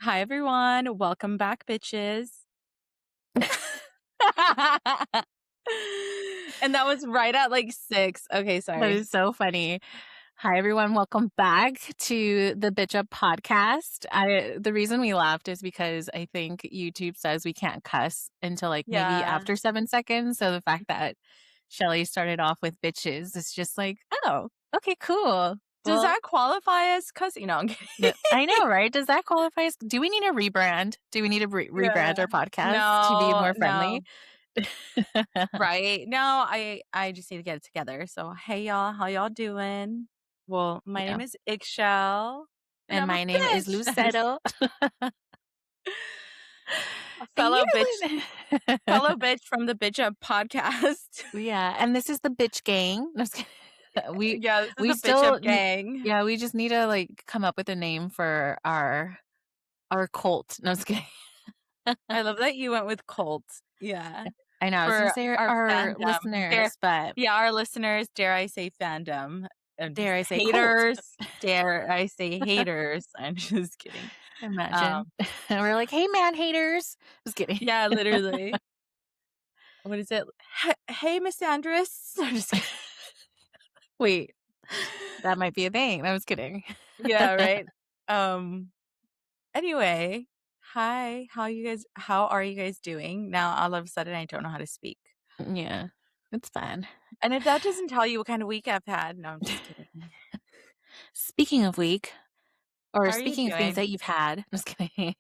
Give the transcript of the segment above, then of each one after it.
Hi, everyone. Welcome back, bitches. And that was right at like 6. Okay, That sorry. is so funny. Hi, everyone. Welcome back to the Bitch Up podcast. The reason we laughed is because I think YouTube says we can't cuss until like maybe Yeah. after 7 seconds. So the fact that Shelly started off with bitches is just like, oh, okay, cool. Does Well, that qualify as cussing? No, I'm kidding. I know, right? Does that qualify as? Do we need a rebrand? Do we need to rebrand Yeah. our podcast to be No, more no. friendly? Right. No, I just need to get it together. So, hey y'all, how y'all doing? Well, my Yeah. name is Eggshell and And I'm a my name is bitch. I'm just Lucero. a And fellow you bitch, live. fellow bitch from the Bitch Up podcast. Yeah, and this is the bitch gang. No, just kidding. We Yeah, this is we the Bitch still Up n gang. yeah, we just need to, like, come up with a name for our cult. No, just kidding. I love that you went with cult. Yeah. I know, I was gonna For say our our fandom. Dare listeners, but Yeah, our listeners, dare I say fandom, and dare I say cult. haters, dare I say haters. I'm just kidding. Um, Imagine. We're like, "Hey, man haters." Just kidding. yeah, literally. What is it? Hey, Miss Andress. I'm just kidding. Wait, that might be a thing. I was kidding. Yeah, right? Um, anyway, hi. How are you guys doing? Now all of a sudden I don't know how to speak. Yeah, it's fine. And if that doesn't tell you what kind of week I've had, no, I'm just kidding. Speaking of week, or How are you speaking of things doing? that you've had, just kidding.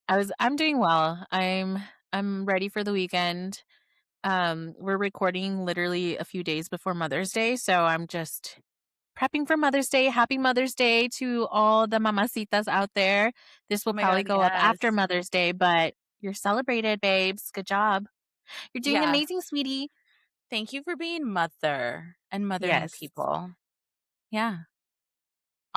I'm doing well. I'm ready for the weekend. We're recording literally a few days before Mother's Day, so I'm just prepping for Mother's Day. Happy Mother's Day to all the mamacitas out there. This will Oh my probably god, go up after yes. Mother's Day, but you're celebrated, babes. Good job. You're doing Yeah. amazing, sweetie. Thank you for being mother and mothering Yes. people. Yeah.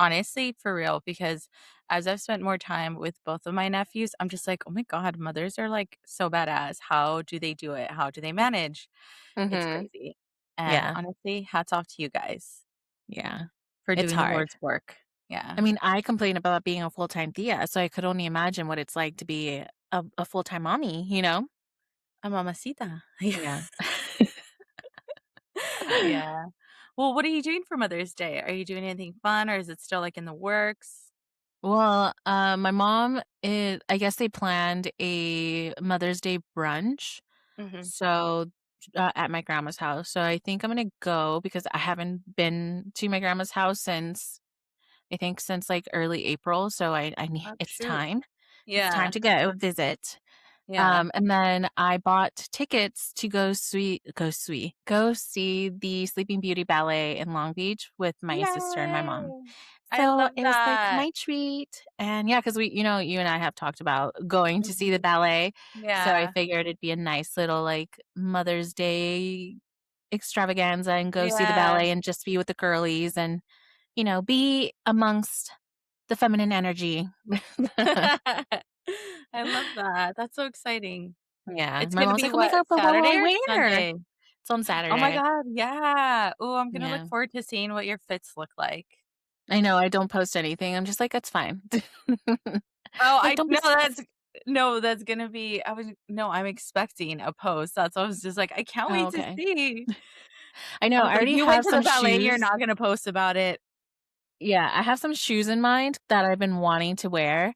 Honestly, for real, because as I've spent more time with both of my nephews, I'm just like, "Oh my god, mothers are, like, so badass. How do they do it? How do they manage?" It's Mhm. crazy. And Yeah. honestly, hats off to you guys Yeah. for It's doing the hard. Lord's work. Yeah. I mean, I complain about being a full-time tia, so I could only imagine what it's like to be a full-time mommy, you know? A mamacita. Yeah. Yeah. Yeah. Well, what are you doing for Mother's Day? Are you doing anything fun, or is it still, like, in the works? Well, my mom is I guess they planned a Mother's Day brunch, Mhm. so, at my grandma's house, so I think I'm gonna go because I haven't been to my grandma's house since I think since, like, early April, so I need Oh, it's shoot. time. It's time Yeah. to go visit. Yeah. And then I bought tickets to go see the Sleeping Beauty ballet in Long Beach with my sister and my mom. Yay! I So love it was like that. my treat. And yeah, because you and I have talked about going to see the Mhm. ballet. So I Yeah. figured it'd be a nice little like Mother's Day extravaganza and go see the Yeah. ballet and just be with the girlies and, be amongst the feminine energy. I love that. That's so exciting. Yeah. It's My gonna mom's be like, "Oh my what, god, but what will Saturday I or wear?" Sunday? It's on Oh my Saturday. god, yeah. Oh, I'm gonna look Yeah. forward to seeing what your fits look like. I know, I don't post anything. I'm just like, "It's fine." Oh, Like, I "Don't be no, stressed." that's gonna be I was no, I'm expecting a post. That's why I was just like, "I can't Oh, wait to okay. see." I I know, was I like, already "You went have to the some ballet, you're shoes. not gonna post about it." Yeah, I have some shoes in mind that I've been wanting to wear,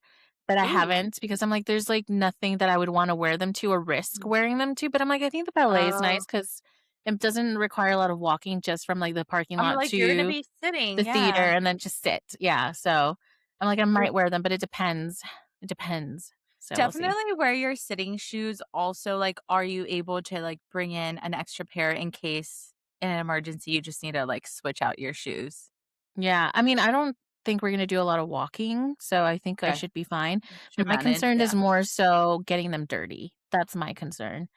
but I Ooh. haven't because I'm like, there's, like, nothing that I would wanna wear them to or risk wearing them to, but I'm like, I think the ballet is Oh. nice because it doesn't require a lot of walking just from, like, the parking I'm lot like, "You're gonna to be sitting." the theater Yeah. and then just sit. Yeah, so I'm like, I Well, might wear them, but it depends. It depends. So we'll see. definitely wear your sitting shoes. Also, like, are you able to, like, bring in an extra pair in case in an emergency you just need to, like, switch out your shoes? Yeah, I mean, I don't think we're gonna do a lot of walking, so I think I Okay. should be fine. Should My manage, concern is yeah. more so getting them dirty. That's my concern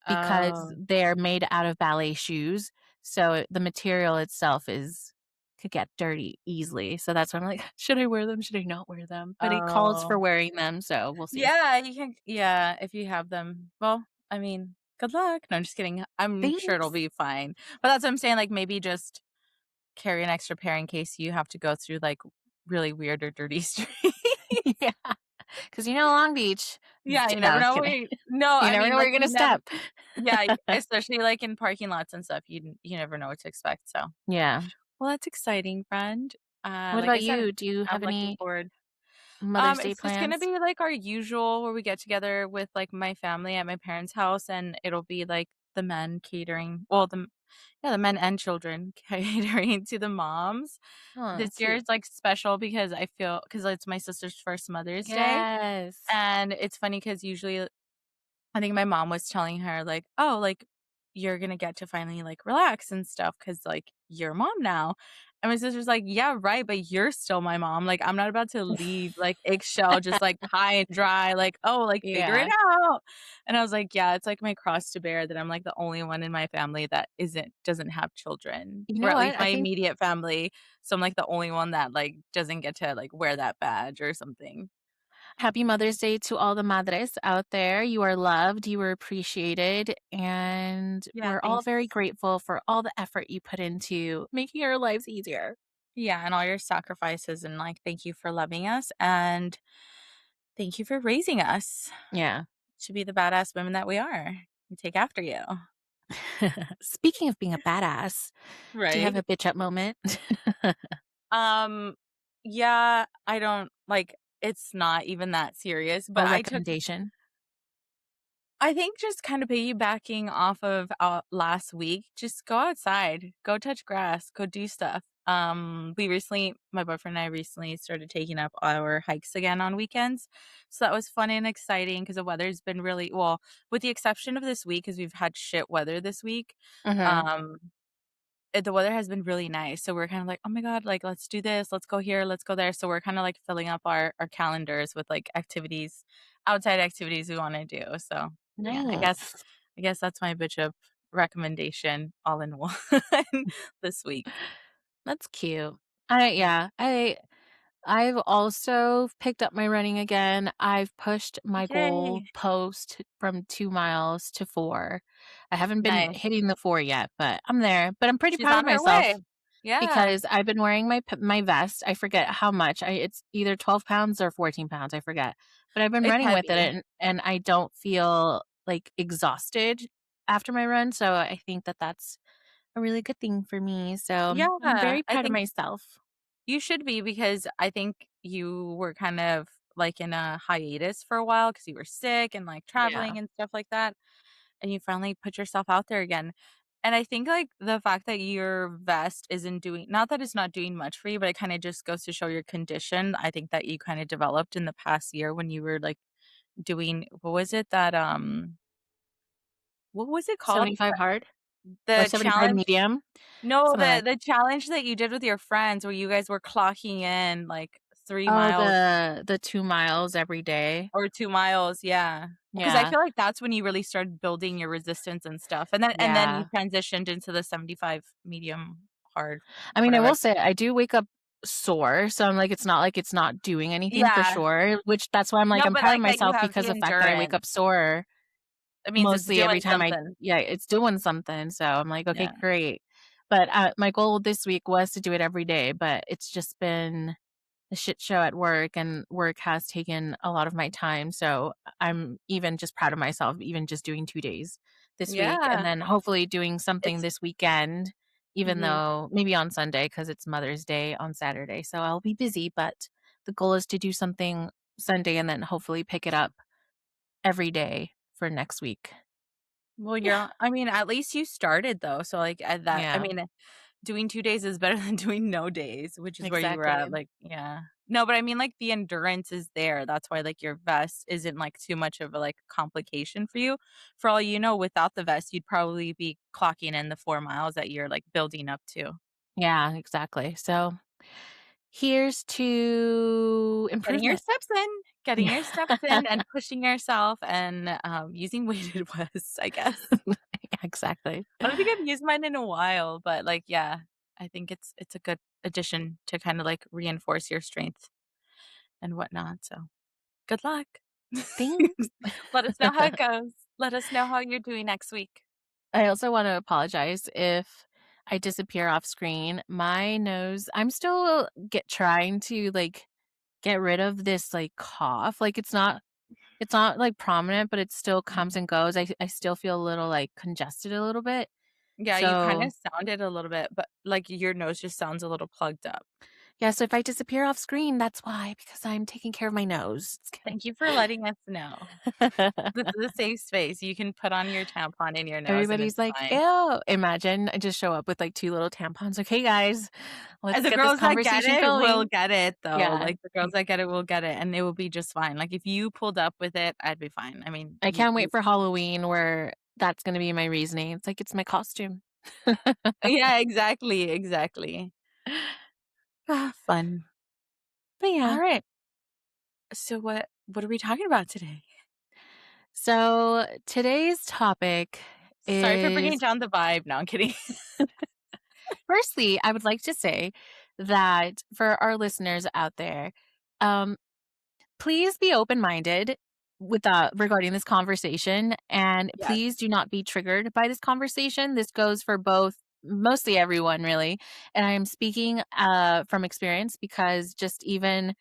because Oh. they're made out of ballet shoes, so the material itself is could get dirty easily. So that's why I'm like, should I wear them? Should I not wear them? But it calls for Oh. wearing them, so we'll see. Yeah, you can yeah, if you have them. Well, I mean, good luck. No, I'm just kidding. I'm sure it'll Thanks. be fine. But that's what I'm saying, like, maybe just carry an extra pair in case you have to go through, like, really weird or dirty streets. Yeah. 'Cause you know Long Beach is Yeah, j you no, never I'm know where kidding. you no, You I never mean, know where like, you're gonna you never step. yeah, especially, like, in parking lots and stuff, you never know what to expect, so Yeah. well, that's exciting, friend. What Like I about said, you? Do you I'm have looking any forward. Mother's Day It's just gonna plans? be like our usual where we get together with, like, my family at my parents' house, and it'll be, like, the men catering well, yeah, the men and children catering to the moms. Oh, This year cute. is, like, special because I feel because it's my sister's first Mother's Day, Yes. and it's funny because usually I think my mom was telling her, like, "Oh, like, you're gonna get to finally, like, relax and stuff because like, you're mom now." And my sister's like, "Yeah, right, but you're still my mom. Like, I'm not about to leave, like, eggshell, just, like, high and dry, like, oh, like, figure it Yeah. out." And I was like, "Yeah, it's, like, my cross to bear that I'm, like, the only one in my family that doesn't have children, You or know at what? least I my think immediate family." So I'm, like, the only one that, like, doesn't get to, like, wear that badge or something. Happy Mother's Day to all the madres out there. You are loved, you are appreciated, and Yeah, we're all thanks. very grateful for all the effort you put into making our lives easier. Yeah, and all your sacrifices and, like, thank you for loving us, and thank you for raising us Yeah. to be the badass women that we are. We take after you. Speaking of being a badass, do you have Right? a bitch up moment Um, yeah, I don't like, it's not even that serious, but or recommendation? I think just kind of piggybacking off of, last week, just go outside, go touch grass, go do stuff. My boyfriend and I recently started taking up our hikes again on weekends. So that was fun and exciting because the weather's been really well, with the exception of this week, because we've had shit weather this week. Mhm. Um, the weather has been really nice. So we're kind of like, oh my God, like, let's do this, let's go here, let's go there. So we're kind of like filling up our calendars with like activities, outside activities we want to do. So yeah, Nice. I guess that's my bishop recommendation all in one this week. That's cute. I've also picked up my running again. I've pushed my goal Yay. post from 2 miles to 4. I haven't been Nice. hitting the 4 yet, but I'm there. But I'm pretty She's proud of on her way. myself Yeah. because I've been wearing my vest. I forget how much. It's either 12 pounds or 14 pounds, I forget. But I've been It's running with it, heavy. and I don't feel, like, exhausted after my run, so I think that that's a really good thing for me. So, I'm Yeah. very I proud of think myself. you should be because I think you were kind of like in a hiatus for a while because you were sick and like Yeah. traveling and stuff like that. And you finally put yourself out there again. And I think, like, the fact that your vest isn't doing not that it's not doing much for you, but it kinda just goes to show your condition, I think that you kinda developed in the past year when you were, like, doing what was it that, what was it called? 75 hard or The 75 challenge medium, no, something like the challenge that you did with your friends where you guys were clocking in, like, 3 oh, miles the 2 miles every day. or 2 miles, yeah. Because I Yeah, feel like that's when you really started building your resistance and stuff, and then you yeah. transitioned into the 75 medium hard, I mean, I whatever. will say I do wake up sore, so I'm like it's not doing anything for Yeah. sure, which that's why I'm like, No, I'm but, proud of like, that you myself have because the the fact that I wake endurance. up sore It means it's mostly every doing time something. yeah, it's doing something, so I'm like, "Okay, Yeah. great." But, my goal this week was to do it every day, but it's just been a shit show at work, and work has taken a lot of my time, so I'm even just proud of myself, even just doing 2 days this week, and Yeah. then hopefully doing something It's this weekend, even mhm. though maybe on Sunday because it's Mother's Day on Saturday, so I'll be busy, but the goal is to do something Sunday and then hopefully pick it up every day for next week. Well, Yeah. I mean, at least you started, though, so, like, at that I Yeah, mean, doing 2 days is better than doing no days, which is where you were exactly. at, like yeah. No, but I mean, like, the endurance is there, that's why, like, your vest isn't, like, too much of a, like, complication for you. For all you know, without the vest, you'd probably be clocking in the 4 miles that you're, like, building up to. Yeah, exactly, so here's to improvement. Getting Yeah. your steps in and pushing yourself and, using weighted vests, I guess. Yeah, exactly. I don't think I've used mine in a while, but, like, yeah, I think it's a good addition to kinda, like, reinforce your strength and whatnot, so good luck. Thanks. Let us know how it goes. Let us know how you're doing next week. I also wanna apologize if I disappear off screen. My nose I'm still get trying to, like, get rid of this, like, cough. Like, it's not, like, prominent, but it still comes Mhm. and goes. I still feel a little, like, congested a little bit. Yeah, you So, kinda sounded a little bit, but, like, your nose just sounds a little plugged up. yeah, so if I disappear off screen, that's why, because I'm taking care of my nose. Just kidding. Thank you for letting us know. This is a safe space. You can put on your tampon in your nose and Everybody's it's like, fine. "Ew." Imagine I just show up with, like, 2 little tampons, like, "Hey, guys, let's And the get this girls that get conversation it will going." get it though, Yeah. like, the girls that get it will get it, and it will be just fine. Like, if you pulled up with it, I'd be fine. I mean, I you can't you wait for Halloween where that's gonna be my reasoning. It's like, "It's my costume." Yeah, exactly, exactly. Ah, fun. But yeah. Alright, so what are we talking about today? So, today's topic Sorry for bringing is down the vibe. No, I'm kidding. firstly, I would like to say that for our listeners out there, um, please be open-minded with, regarding this conversation, and Yes. please do not be triggered by this conversation. This goes for both mostly everyone, really, and I am speaking, from experience because just even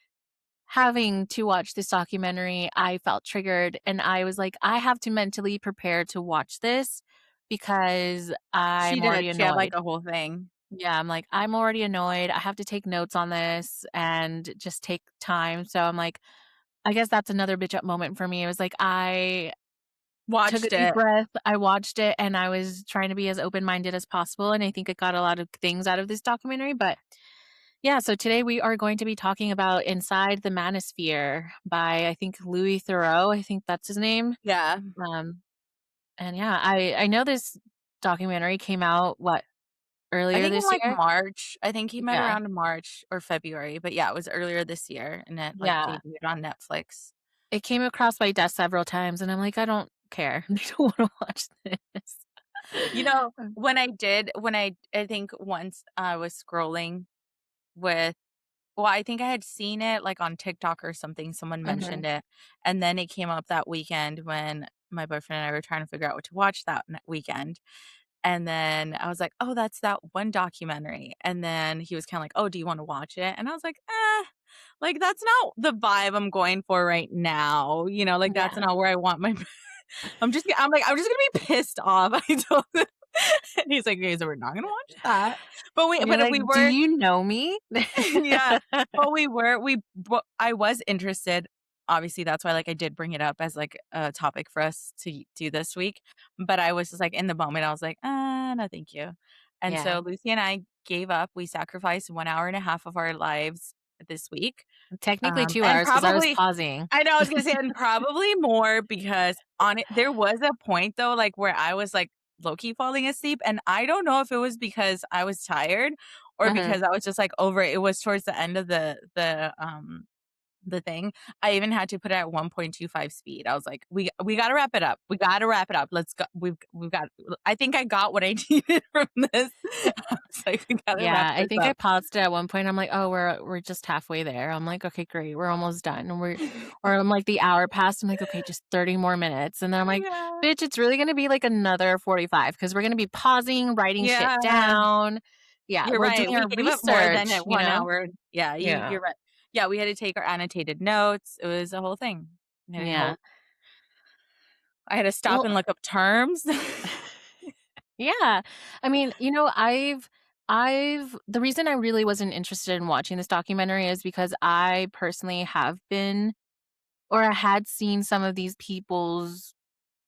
having to watch this documentary, I felt triggered, and I was like, "I have to mentally prepare to watch this because She I'm already did. She had, like, annoyed." a whole thing. Yeah, I'm like, "I'm already annoyed. I have to take notes on this and just take time." So I'm like, I guess that's another bitch up moment for me. It was like I took a Watched deep it. breath, I watched it, and I was trying to be as open-minded as possible, and I think I got a lot of things out of this documentary, but yeah, so today we are going to be talking about Inside the Manosphere by, I think, Louis Theroux, I think that's his name. Yeah. Um, and yeah, I know this documentary came out, what, I earlier think in, this like, year? March. I think he met Yeah, around March or February, but yeah, it was earlier this year, and it, like, yeah. debuted on Netflix. It came across my desk several times, and I'm like, "I don't care. I don't wanna watch this." You know, when I think once I was scrolling with well, I think I had seen it, like, on TikTok or something, someone mentioned Mhm, it, and then it came up that weekend when my boyfriend and I were trying to figure out what to watch that weekend, and then I was like, "Oh, that's that one documentary," and then he was kinda like, "Oh, do you wanna watch it?" And I was like, like, that's not the vibe I'm going for right now, like, that's yeah. not where I want my I'm like, "I'm just gonna be pissed off." I told him. And he's like, "Okay, so we're not gonna watch that." You're But if like, we "Do were you know me?" yeah, but I was interested. Obviously, that's why, like, I did bring it up as, like, a topic for us to do this week, but I was just, like, in the moment, I was like, no, thank you." And Yeah. so Lucy and I gave up. We sacrificed 1 hour and a half of our lives this week, Technically 2 and hours because I was probably pausing. I know, I was gonna say, and probably more because on it there was a point though, like, where I was, like, low-key falling asleep, and I don't know if it was because I was tired or Mhm. because I was just, like, over it. It was towards the end of the thing. I even had to put it at 1.25 speed. I was like, "We gotta wrap it up. We gotta wrap it up. Let's go. We've got." I think I got what I needed from this. I was like, "We gotta wrap Yeah, I this think I up." paused it at one point, I'm like, "Oh, we're just halfway there." I'm like, "Okay, great, we're almost done." And or I'm like, the hour passed, I'm like, "Okay, just 30 more minutes." And then I'm like, Yeah. "Bitch, it's really gonna be like another 45 because we're gonna be pausing, writing shit Yeah. down." Yeah, You're we're right, doing we our gave up more than research, at 1 hour. Yeah, Yeah. you're right. Yeah, we had to take our annotated notes, it was a whole thing. We had a Yeah. whole I had to stop Well, and look up terms. yeah. I mean, I've the reason I really wasn't interested in watching this documentary is because I personally have been or I had seen some of these people's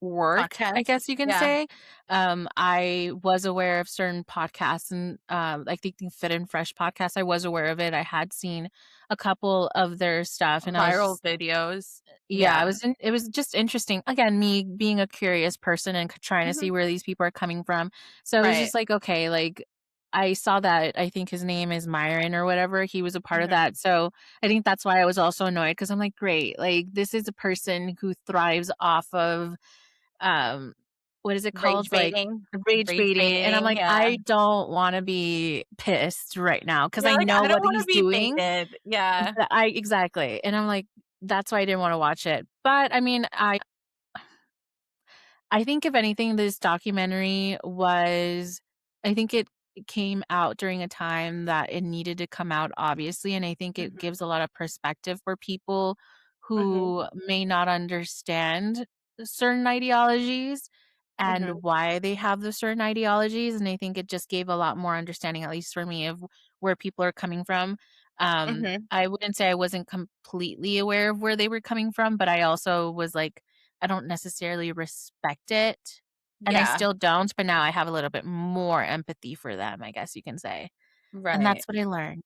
work, I Podcast? guess you can Yeah, say. I was aware of certain podcasts and, I think the Fit and Fresh podcast, I was aware of it. I had seen a couple of their stuff and I was viral just videos. yeah, Yeah. it was just interesting. Again, me being a curious person and trying to Mhm. see where these people are coming from. So it was Right. just like, okay, like I saw that I think his name is Myron or whatever. He was a part of Mhm. that. So I think that's why I was also annoyed because I'm like, great, like this is a person who thrives off of um, what is it Rage called? Like, baiting. rage Rage baiting, and I'm baiting, like, yeah. I don't wanna be pissed right now because You're I like, know "I don't what wanna he's be doing, baited." Yeah. but I exactly, and I'm like, that's why I didn't wanna watch it, but, I mean, I think if anything, this documentary was I think came out during a time that it needed to come out, obviously, and I think it Mhm. gives a lot of perspective for people Mhm. who may not understand certain ideologies Mhm. and why they have the certain ideologies, and I think it just gave a lot more understanding, at least for me, of where people are coming from. Mhm. I wouldn't say I wasn't completely aware of where they were coming from, but I also was like, I don't necessarily respect it, and I Yeah. still don't, but now I have a little bit more empathy for them, I guess you can say, and Right. that's what I learned.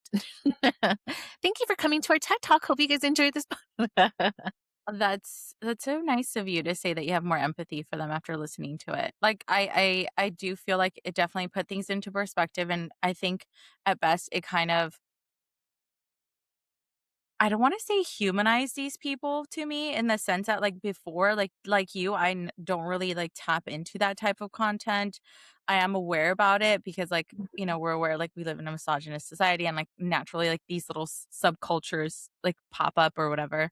Thank you for coming to our TED Talk. Hope you guys enjoyed this. That's so nice of you to say that you have more empathy for them after listening to it. Like, I do feel like it definitely put things into perspective, and I think at best it kind of, I don't wanna say humanize these people to me in the sense that, like, before, like you, don't really, like, tap into that type of content. I am aware about it because, like, we're aware, like, we live in a misogynist society and, like, naturally, like, these little subcultures, like, pop up or whatever.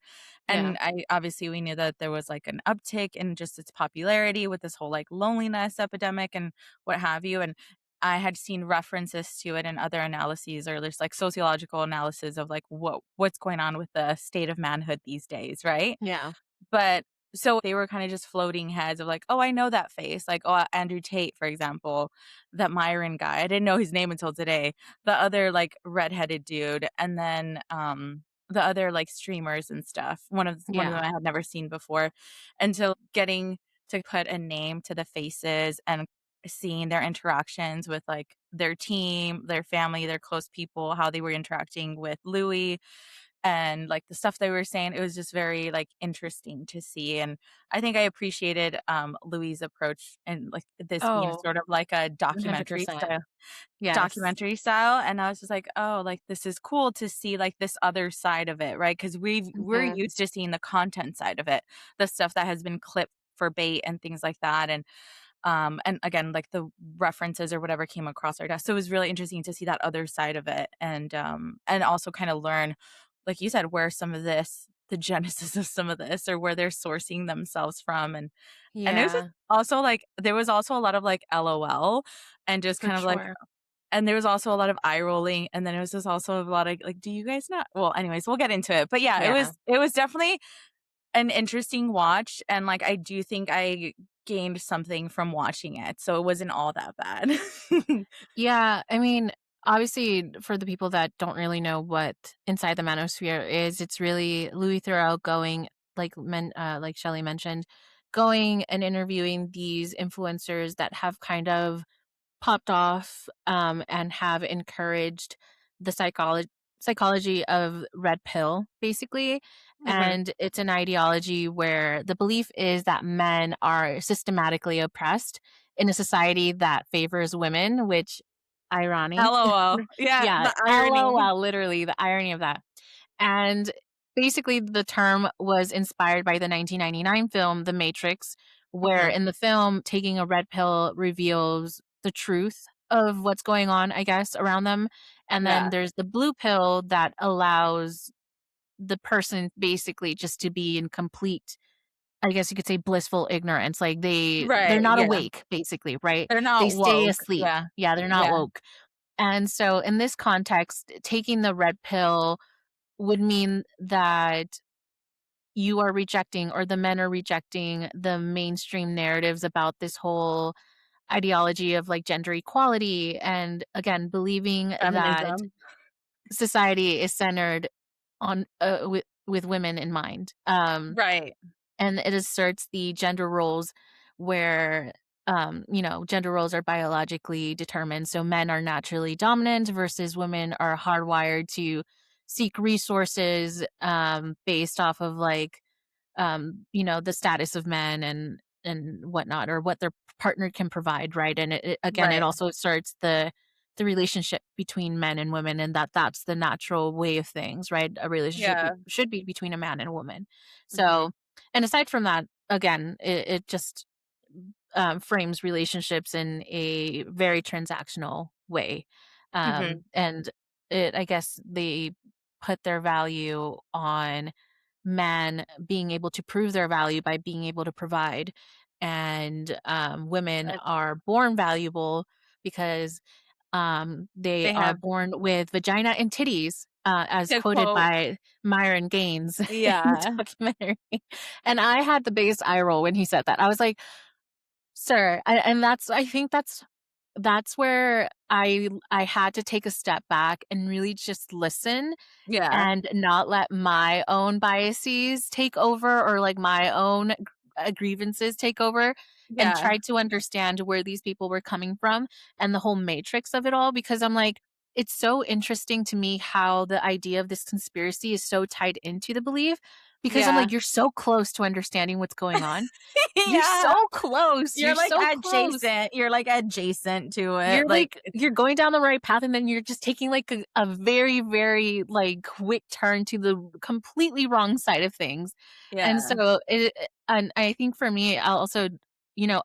Yeah, And obviously, we knew that there was, like, an uptick in just its popularity with this whole, like, loneliness epidemic and what have you, and I had seen references to it in other analyses, or there's like sociological analysis of like what's going on with the state of manhood these days, right? yeah, But so they were kind of just floating heads of like, "Oh, I know that face." Like, oh, Andrew Tate, for example, that Myron guy. I didn't know his name until today. The other like redheaded dude, and then the other like streamers and stuff. One of them yeah, I had never seen before. And so getting to put a name to the faces and seeing their interactions with like their team, their family, their close people, how they were interacting with Louis and, like, the stuff they were saying, it was just very, like, interesting to see, and I think I appreciated, Louis' approach and, like, this being oh, sort of like a 100%. Yes. documentary style, and I was just like, "Oh, like, this is cool to see, like, this other side of it," right? Because we're Mhm. used to seeing the content side of it, the stuff that has been clipped for bait and things like that, and again, like, the references or whatever came across our desk, so it was really interesting to see that other side of it, and also kinda learn, like you said, where some of this the genesis of some of this or where they're sourcing themselves from, and it was just Yeah, also, like there was also a lot of, like, LOL and just for kind of like sure. and there was also a lot of eye rolling, and then it was just also a lot of, like, "Do you guys not?" Well, anyways, we'll get into it, but yeah, Yeah. it was definitely an interesting watch, and, like, I do think I gained something from watching it, so it wasn't all that bad. Yeah, I mean, obviously, for the people that don't really know what Inside the Manosphere is, it's really Louis Theroux going, like Shelley mentioned, going and interviewing these influencers that have kind of popped off, and have encouraged the psychology of red pill, basically, Mhm. and it's an ideology where the belief is that men are systematically oppressed in a society that favors women, which irony. LOL. Yeah, Yeah, the irony. LOL, literally, the irony of that. And basically, the term was inspired by the 1999 film The Matrix, where Mhm. in the film, taking a red pill reveals the truth of what's going on, I guess, around them. And then Yeah. there's the blue pill that allows the person basically just to be in complete, I guess you could say, blissful ignorance. Like they're Right, not yeah. awake, basically, right? They're They not stay woke. asleep. Yeah. Yeah, they're not Yeah. woke. And so in this context, taking the red pill would mean that you are rejecting, or the men are rejecting, the mainstream narratives about this whole ideology of like gender equality, and again believing that Feminism. society is centered on with women in mind, Right. and it asserts the gender roles where gender roles are biologically determined, so men are naturally dominant versus women are hardwired to seek resources based off of like the status of men and whatnot, or what their partner can provide, right? And again, it Right. also starts the relationship between men and women, and that's the natural way of things, right? A relationship Yeah. should be between a man and a woman. Mhm. So, and aside from that, again, it just frames relationships in a very transactional way, Mhm. and I guess they put their value on men being able to prove their value by being able to provide, and women Uh, are born valuable because They They are have born with vagina and titties, as to quoted quote by Myron Gaines in the yeah, documentary. And I had the biggest eye roll when he said that. I was like, "Sir," and I think that's where I had to take a step back and really just listen yeah, and not let my own biases take over or like my own grievances take over and yeah, try to understand where these people were coming from and the whole matrix of it all because I'm like it's so interesting to me how the idea of this conspiracy is so tied into the belief because I'm yeah. like you're so close to understanding what's going on. You're Yeah, so close. You're so close. you're, like, adjacent to it, You're like, like it's you're going down the right path, and then you're just taking, like, a very, very, like, quick turn to the completely wrong side of things, and yeah, so and I think for me, I also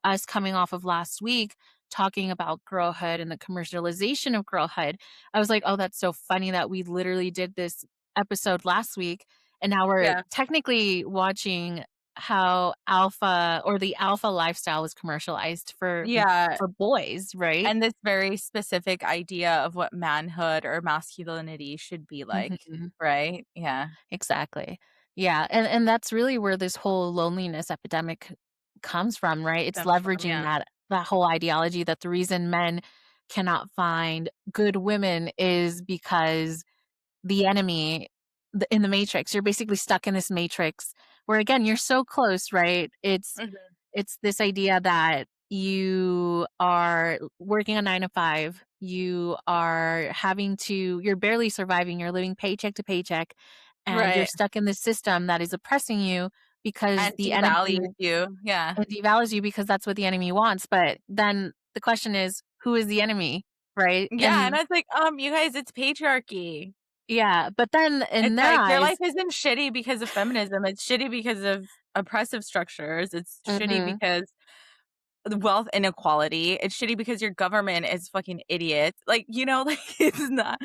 us coming off of last week, talking about girlhood and the commercialization of girlhood, I was like, "Oh, that's so funny that we literally did this episode last week, and now we're yeah, technically watching how alpha or the alpha lifestyle was commercialized yeah, for boys, right?" and this very specific idea of what manhood or masculinity should be like, Mhm. right? Yeah, Exactly. Yeah, and that's really where this whole loneliness epidemic comes from, right? It's stems from, leveraging yeah, that whole ideology that the reason men cannot find good women is because the enemy in the matrix. You're basically stuck in this matrix where again, you're so close, right? mhm, It's this idea that you are working a 9 to 5, you are having to you're barely surviving, you're living paycheck to paycheck, and you're right, stuck in this system that is oppressing you because and the enemy devalues you, yeah. it devalues you because that's what the enemy wants, but then the question is, who is the enemy, right? Yeah, and And I was like, you guys, it's patriarchy. yeah, but then in It's their like your life eyes isn't shitty because of feminism, it's shitty because of oppressive structures, it's shitty mhm. because the wealth inequality, it's shitty because your government is fucking idiots, like, like, it's not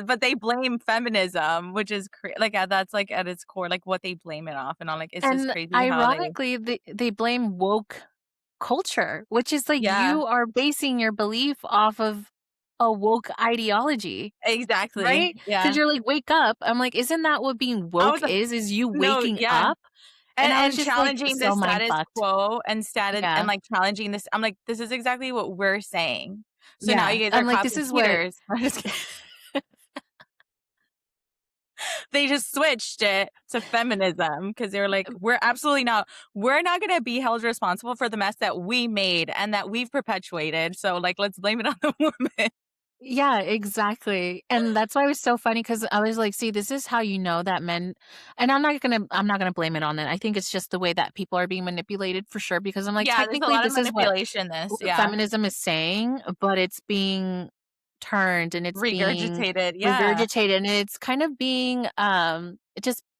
but they blame feminism, which is like, that's, like, at its core, like, what they blame it off, and I'm like, it's just And crazy how they ironically, they blame woke culture, which is like yeah, you are basing your belief off of a woke ideology, exactly, right? Because yeah. 'Cause you're like, "Wake up." I'm like, "Isn't that what being I woke was is you no, waking yeah. up?" And I was And just like, challenging the so mind status fucked. quo and, Yeah. like, challenging this I'm like, "This is exactly what we're saying. So now Yeah. you guys are I'm like, "This copping is what." heaters." They just switched it to feminism because they were like, we're not gonna be held responsible for the mess that we made and that we've perpetuated, so, like, let's blame it on the woman." Yeah, exactly, and that's why it was so funny because I was like, "See, this is how you know that men." And I'm not gonna blame it on it. I think it's just the way that people are being manipulated for sure because I'm like, Yeah, there's a technically, lot of this is what manipulation yeah. feminism is saying, but it's being turned and it's being Regurgitated, yeah, regurgitated and it's kind of being,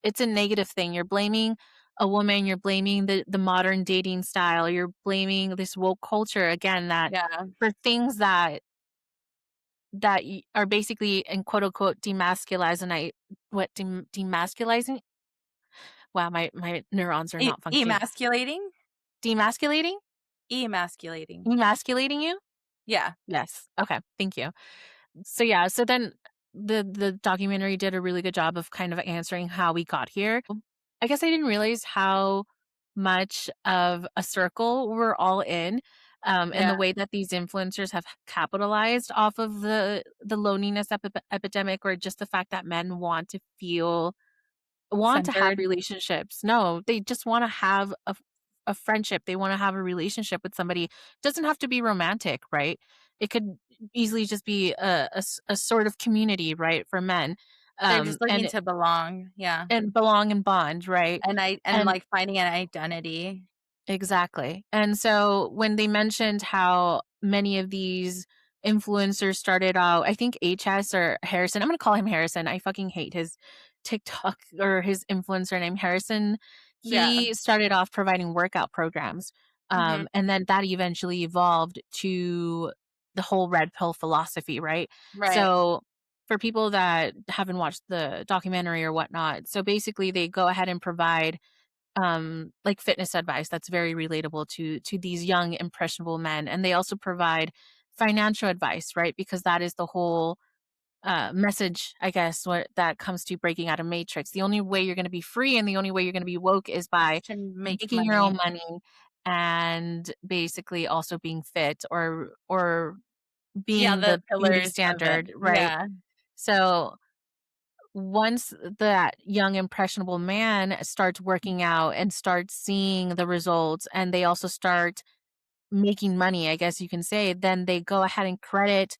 it's a negative thing. You're blaming a woman, you're blaming the modern dating style, you're blaming this woke culture again that yeah. for things that are basically in quote unquote demasculizing demasculizing? Wow, my neurons are not functioning. Emasculating? Demasculating? Emasculating. Emasculating you? Yeah, Yes. Okay, thank you. So yeah, so then the documentary did a really good job of kind of answering how we got here. I guess I didn't realize how much of a circle we're all in, and yeah. the way that these influencers have capitalized off of the loneliness epidemic, or just the fact that men want to have Centered. relationships. No, they just want to have a friendship. They want to have a relationship with somebody. It doesn't have to be romantic, right? It could easily just be a sort of community, right, for men, They're just looking and to belong, yeah, belong and bond, right? And like, finding an identity. exactly. And so when they mentioned how many of these influencers started out, I think HS or Harrison, I'm going to call him Harrison. I fucking hate his TikTok or his influencer name, Harrison. Yeah, He started off providing workout programs. mhm, And then that eventually evolved to the whole red pill philosophy, right? right, So for people that haven't watched the documentary or whatnot, so basically they go ahead and provide like fitness advice that's very relatable to these young impressionable men, and they also provide financial advice, right? Because that is the whole message, I guess, what that comes to breaking out of matrix. The only way you're going to be free and the only way you're going to be woke is by To make making your own money. money and basically also being fit or Yeah, being the the beauty pillars of it. standard, right? Yeah. So once that young impressionable man starts working out and starts seeing the results and they also start making money, I guess you can say, then they go ahead and credit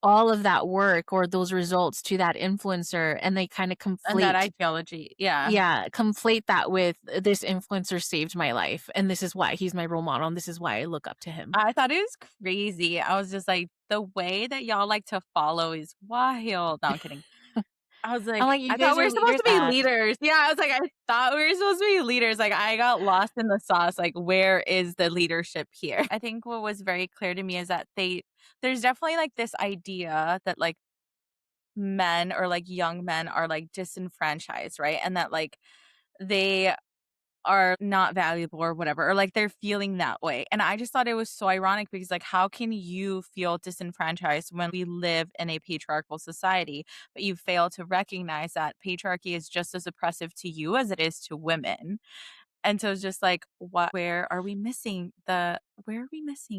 all of that work or those results to that influencer and they kind of And that conflate, ideology. Yeah. yeah, conflate that with this influencer saved my life and this is why he's my role model and this is why I look up to him. I thought it was crazy. I was just like, the way that y'all like to follow is wild. No, I'm kidding. I was I'm like, like, you I thought guys we are were supposed leaders to be at leaders. Yeah, I was like, I thought we were supposed to be leaders. Like, I got lost in the sauce. Like, where is the leadership here? I think what was very clear to me is that there's definitely like this idea that like men or like young men are like disenfranchised, right? And that like they are not valuable or whatever, or like they're feeling that way. And I just thought it was so ironic because, like, how can you feel disenfranchised when we live in a patriarchal society, but you fail to recognize that patriarchy is just as oppressive to you as it is to women? And so it's just like, what where are we missing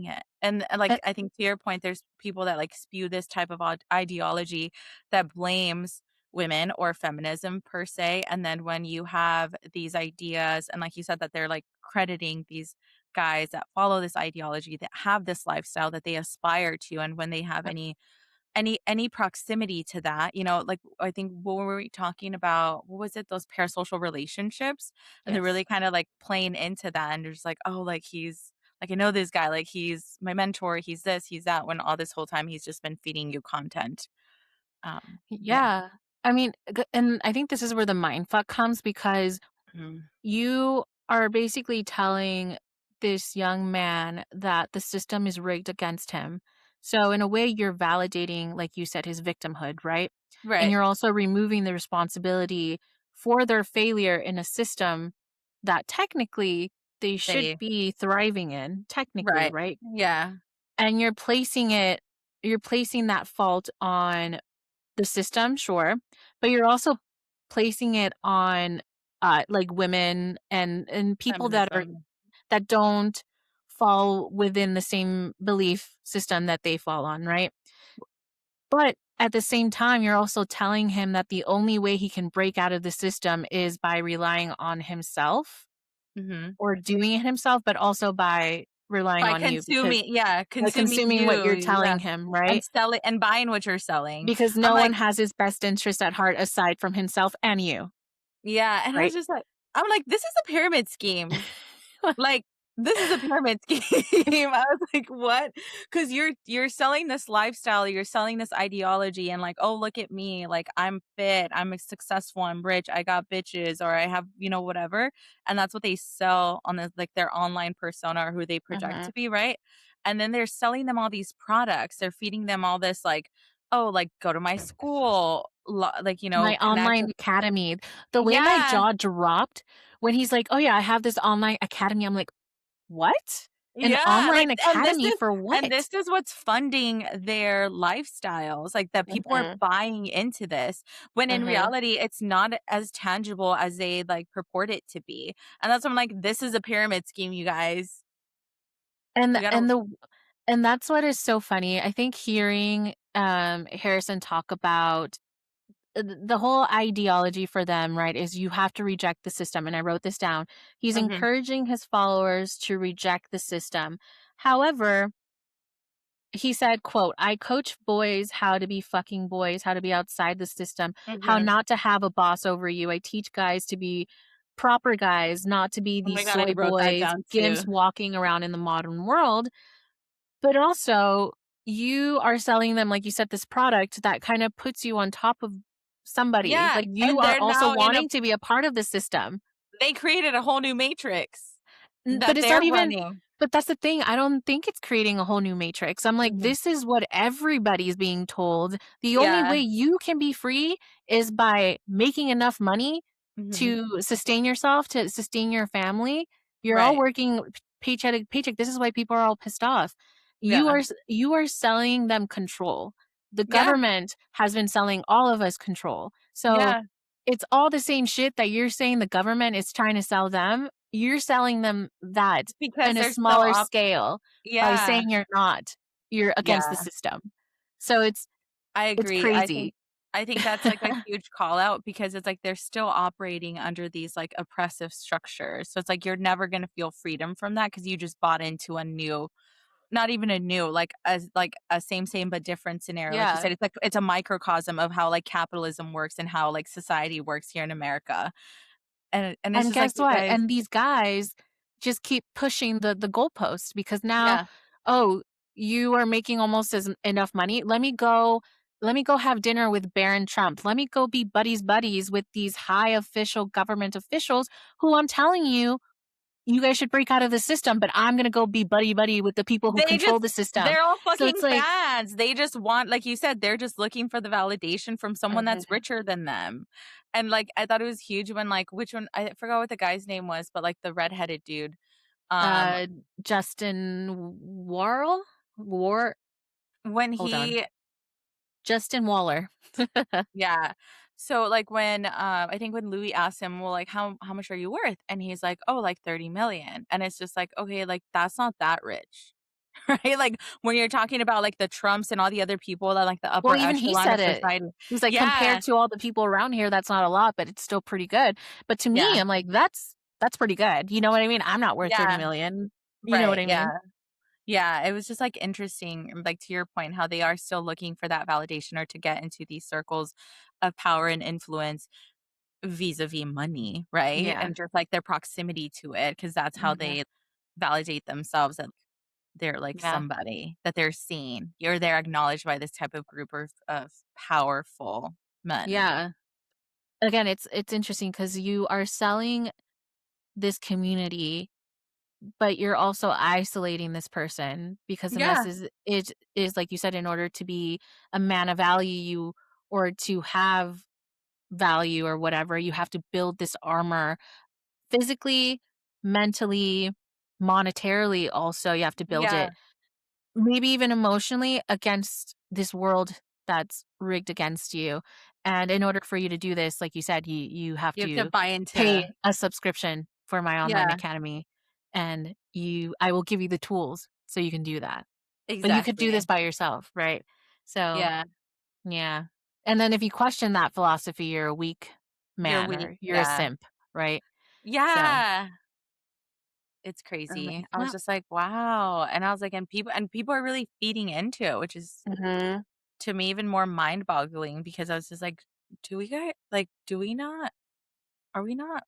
it? And, uh, like, I think to your point, there's people that, like, spew this type of ideology that blames women or feminism per se, and then when you have these ideas and like you said that they're, like, crediting these guys that follow this ideology, that have this lifestyle that they aspire to, and when they have any proximity to that, like, I think what were we talking about? What was it? Those parasocial relationships? And they're yes. really kinda, like, playing into that, and they're just like, "Oh, like, I know this guy, like, he's my mentor, he's this, he's that," when all this whole time he's just been feeding you content. Yeah. Yeah. I mean, and I think this is where the mind fuck comes because Mhm. you are basically telling this young man that the system is rigged against him. So, in a way, you're validating, like you said, his victimhood, right? And Right. you're also removing the responsibility for their failure in a system that technically they should They be thriving in, technically, Right. right? Yeah. And you're placing that fault on the system, sure, but you're also placing it on, like, women and people Feminism. that don't fall within the same belief system that they fall on, right? But at the same time, you're also telling him that the only way he can break out of the system is by relying on himself Mhm. or doing it himself, but also by relying By on you because consuming consuming what you, you're yeah, telling him, and right? selling and buying what you're selling. Because I'm no one like, has his best interest at heart aside from himself and you, yeah, and I was right? just like, I'm like, "This is a pyramid scheme." Like, this is a pyramid scheme. I was like, "What?" Because you 'Cause you're selling this lifestyle, you're selling this ideology and like, "Oh, look at me, like, I'm fit, I'm successful, I'm rich, I got bitches, or I have, whatever." And that's what they sell on the like, their online persona or who they project Mhm. to be, right? And then they're selling them all these products. They're feeding them all this like, "Oh, like, go to my school, like, My connect online with." academy. The way my Yeah. jaw dropped when he's like, "Oh, yeah, I have this online academy." I'm like, "What? An Yeah, like, online academy for and what?" this is what's funding their lifestyles, like, that people are Mhm, buying into this, when in mhm. reality, it's not as tangible as they, like, purport it to be, and that's why I'm like, "This is a pyramid scheme, you guys. And We gotta." and the and that's what is so funny. I think hearing, Harrison talk about the whole ideology for them, right, is you have to reject the system, and I wrote this down. He's Mhm, encouraging his followers to reject the system. However, he said, quote, "I coach boys how to be fucking boys, how to be outside the system, how mhm. not to have a boss over you. I teach guys to be proper guys, not to be Oh my these god, I soy wrote that boys, down too. gimps walking around in the modern world." But also, you are selling them, like you said, this product that kind of puts you on top of somebody. Yeah, Like, you and are they're also now in a wanting to be a part of the system. they created a whole new matrix But that it's they're not even running. but that's the thing, I don't think it's creating a whole new matrix. I'm like, Mhm. this is what everybody's being told. The only Yeah, way you can be free is by making enough money mhm, to sustain yourself, to sustain your family. You're all right. working paycheck to paycheck. This is why people are all pissed off. You Yeah. are you are selling them control. The Yeah. government has been selling all of us control. So, Yeah. it's all the same shit that you're saying the government is trying to sell them. You're selling them that Because in a they're so smaller scale by yeah. saying you're not. You're against the Yeah. system. So I it's agree. crazy. I think that's, like, a huge call out because it's like they're still operating under these, like, oppressive structures. So it's like you're never gonna feel freedom from that because you just bought into a new not even a new, like a same but different scenario. Like you Yeah. said, it's like it's a microcosm of how, like, capitalism works and how, like, society works here in America. And it's And just like, guess you what? guys And these guys just keep pushing the goalposts because now, yeah. oh, you are making almost as enough money. Let me go have dinner with Baron Trump. Let me go be buddies with these high official government officials who I'm telling you, you guys should break out of the system, but I'm gonna go be buddy with the people who They control just the system. they're all So fucking it's like, fads. They just want like you said, they're just looking for the validation from someone that's uh, richer than them. And, like, I thought it was huge when, like which one I forgot what the guy's name was, but, like, the redheaded dude. Um, uh, Justin War when hold on. he Justin Waller. yeah. So, like, when, I think when Louis asked him, "Well, like, how much are you worth?" And he's like, "Oh, like 30 million." And it's just like, "Okay, like, that's not that rich." Right? Like, when you're talking about, like, the Trumps and all the other people that, like, the Well, upper even he echelon said of it. society He's like, yeah. "Compared to all the people around here, that's not a lot, but it's still pretty good." But to me, Yeah. I'm like, "That's pretty good." You know what I mean? I'm not worth Yeah. 30,000,000. You know what Right, I yeah. mean? Yeah, it was just, like, interesting, like, to your point, how they are still looking for that validation or to get into these circles of power and influence vis-a-vis money, right? Yeah. And just, like, their proximity to it, because that's how Mhm. they validate themselves that they're, like, Yeah. somebody, that they're seen, or they're acknowledged by this type of group of powerful men. Yeah. Again, it's interesting because you are selling this community, but you're also isolating this person because the Yeah, message is like you said, in order to be a man of value, you or to have value or whatever, you have to build this armor physically, mentally, monetarily also, you have to build yeah. it, maybe even emotionally against this world that's rigged against you. And in order for you to do this, like you said, you have You have to to buy pay into a subscription for my online yeah, academy, and I will give you the tools so you can do that. But you could do this exactly. by yourself, right? So, Yeah, yeah. And then if you question that philosophy, you're a weak you're man weak, or you're a yeah. simp, right? So, Yeah. It's I'm like, crazy. I was well, just like, "Wow," and I was like and people are really feeding into it, which is, mhm. to me, even more mind-boggling because I was just like, do we not are we not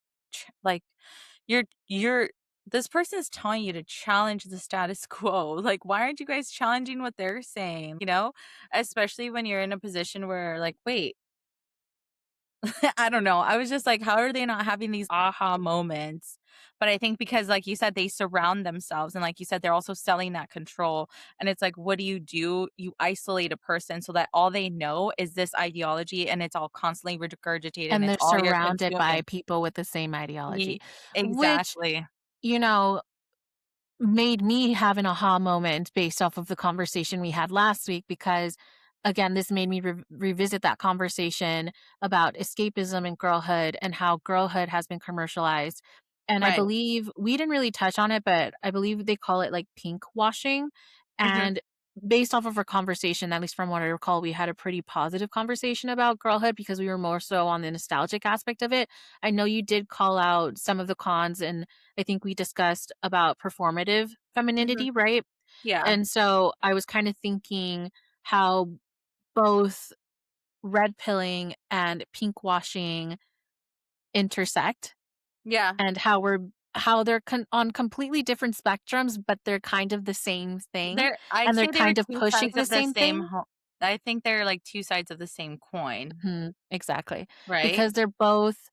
like, you're this person is telling you to challenge the status quo, like, why aren't you guys challenging what they're saying, you know? Especially when you're in a position where, like, wait I don't know. I was just like, how are they not having these aha moments? But I think because, like you said, they surround themselves. And like you said, they're also selling that control. And it's like, what do? You isolate a person so that all they know is this ideology and it's all constantly regurgitated and And it's they're all you're surrounded by consuming. people with the same ideology, Ye- which, exactly. you know, made me have an aha moment based off of the conversation we had last week because, again, this made me revisit that conversation about escapism and girlhood and how girlhood has been commercialized. And I Right. believe we didn't really touch on it, but I believe they call it like pink washing. Hmm. And based off of our conversation, at least from what I recall, we had a pretty positive conversation about girlhood because we were more so on the nostalgic aspect of it. I know you did call out some of the cons, and I think we discussed about performative Hmm. femininity, right? Yeah. And so I was kind of thinking how both red pilling and pink washing intersect Yeah. and how they're on completely different spectrums, but they're kind of the same thing I'd and they're say they were kind of two pushing sides the of the same same thing. I think they're like two sides of the same coin, Mhm, exactly. right? Because they're both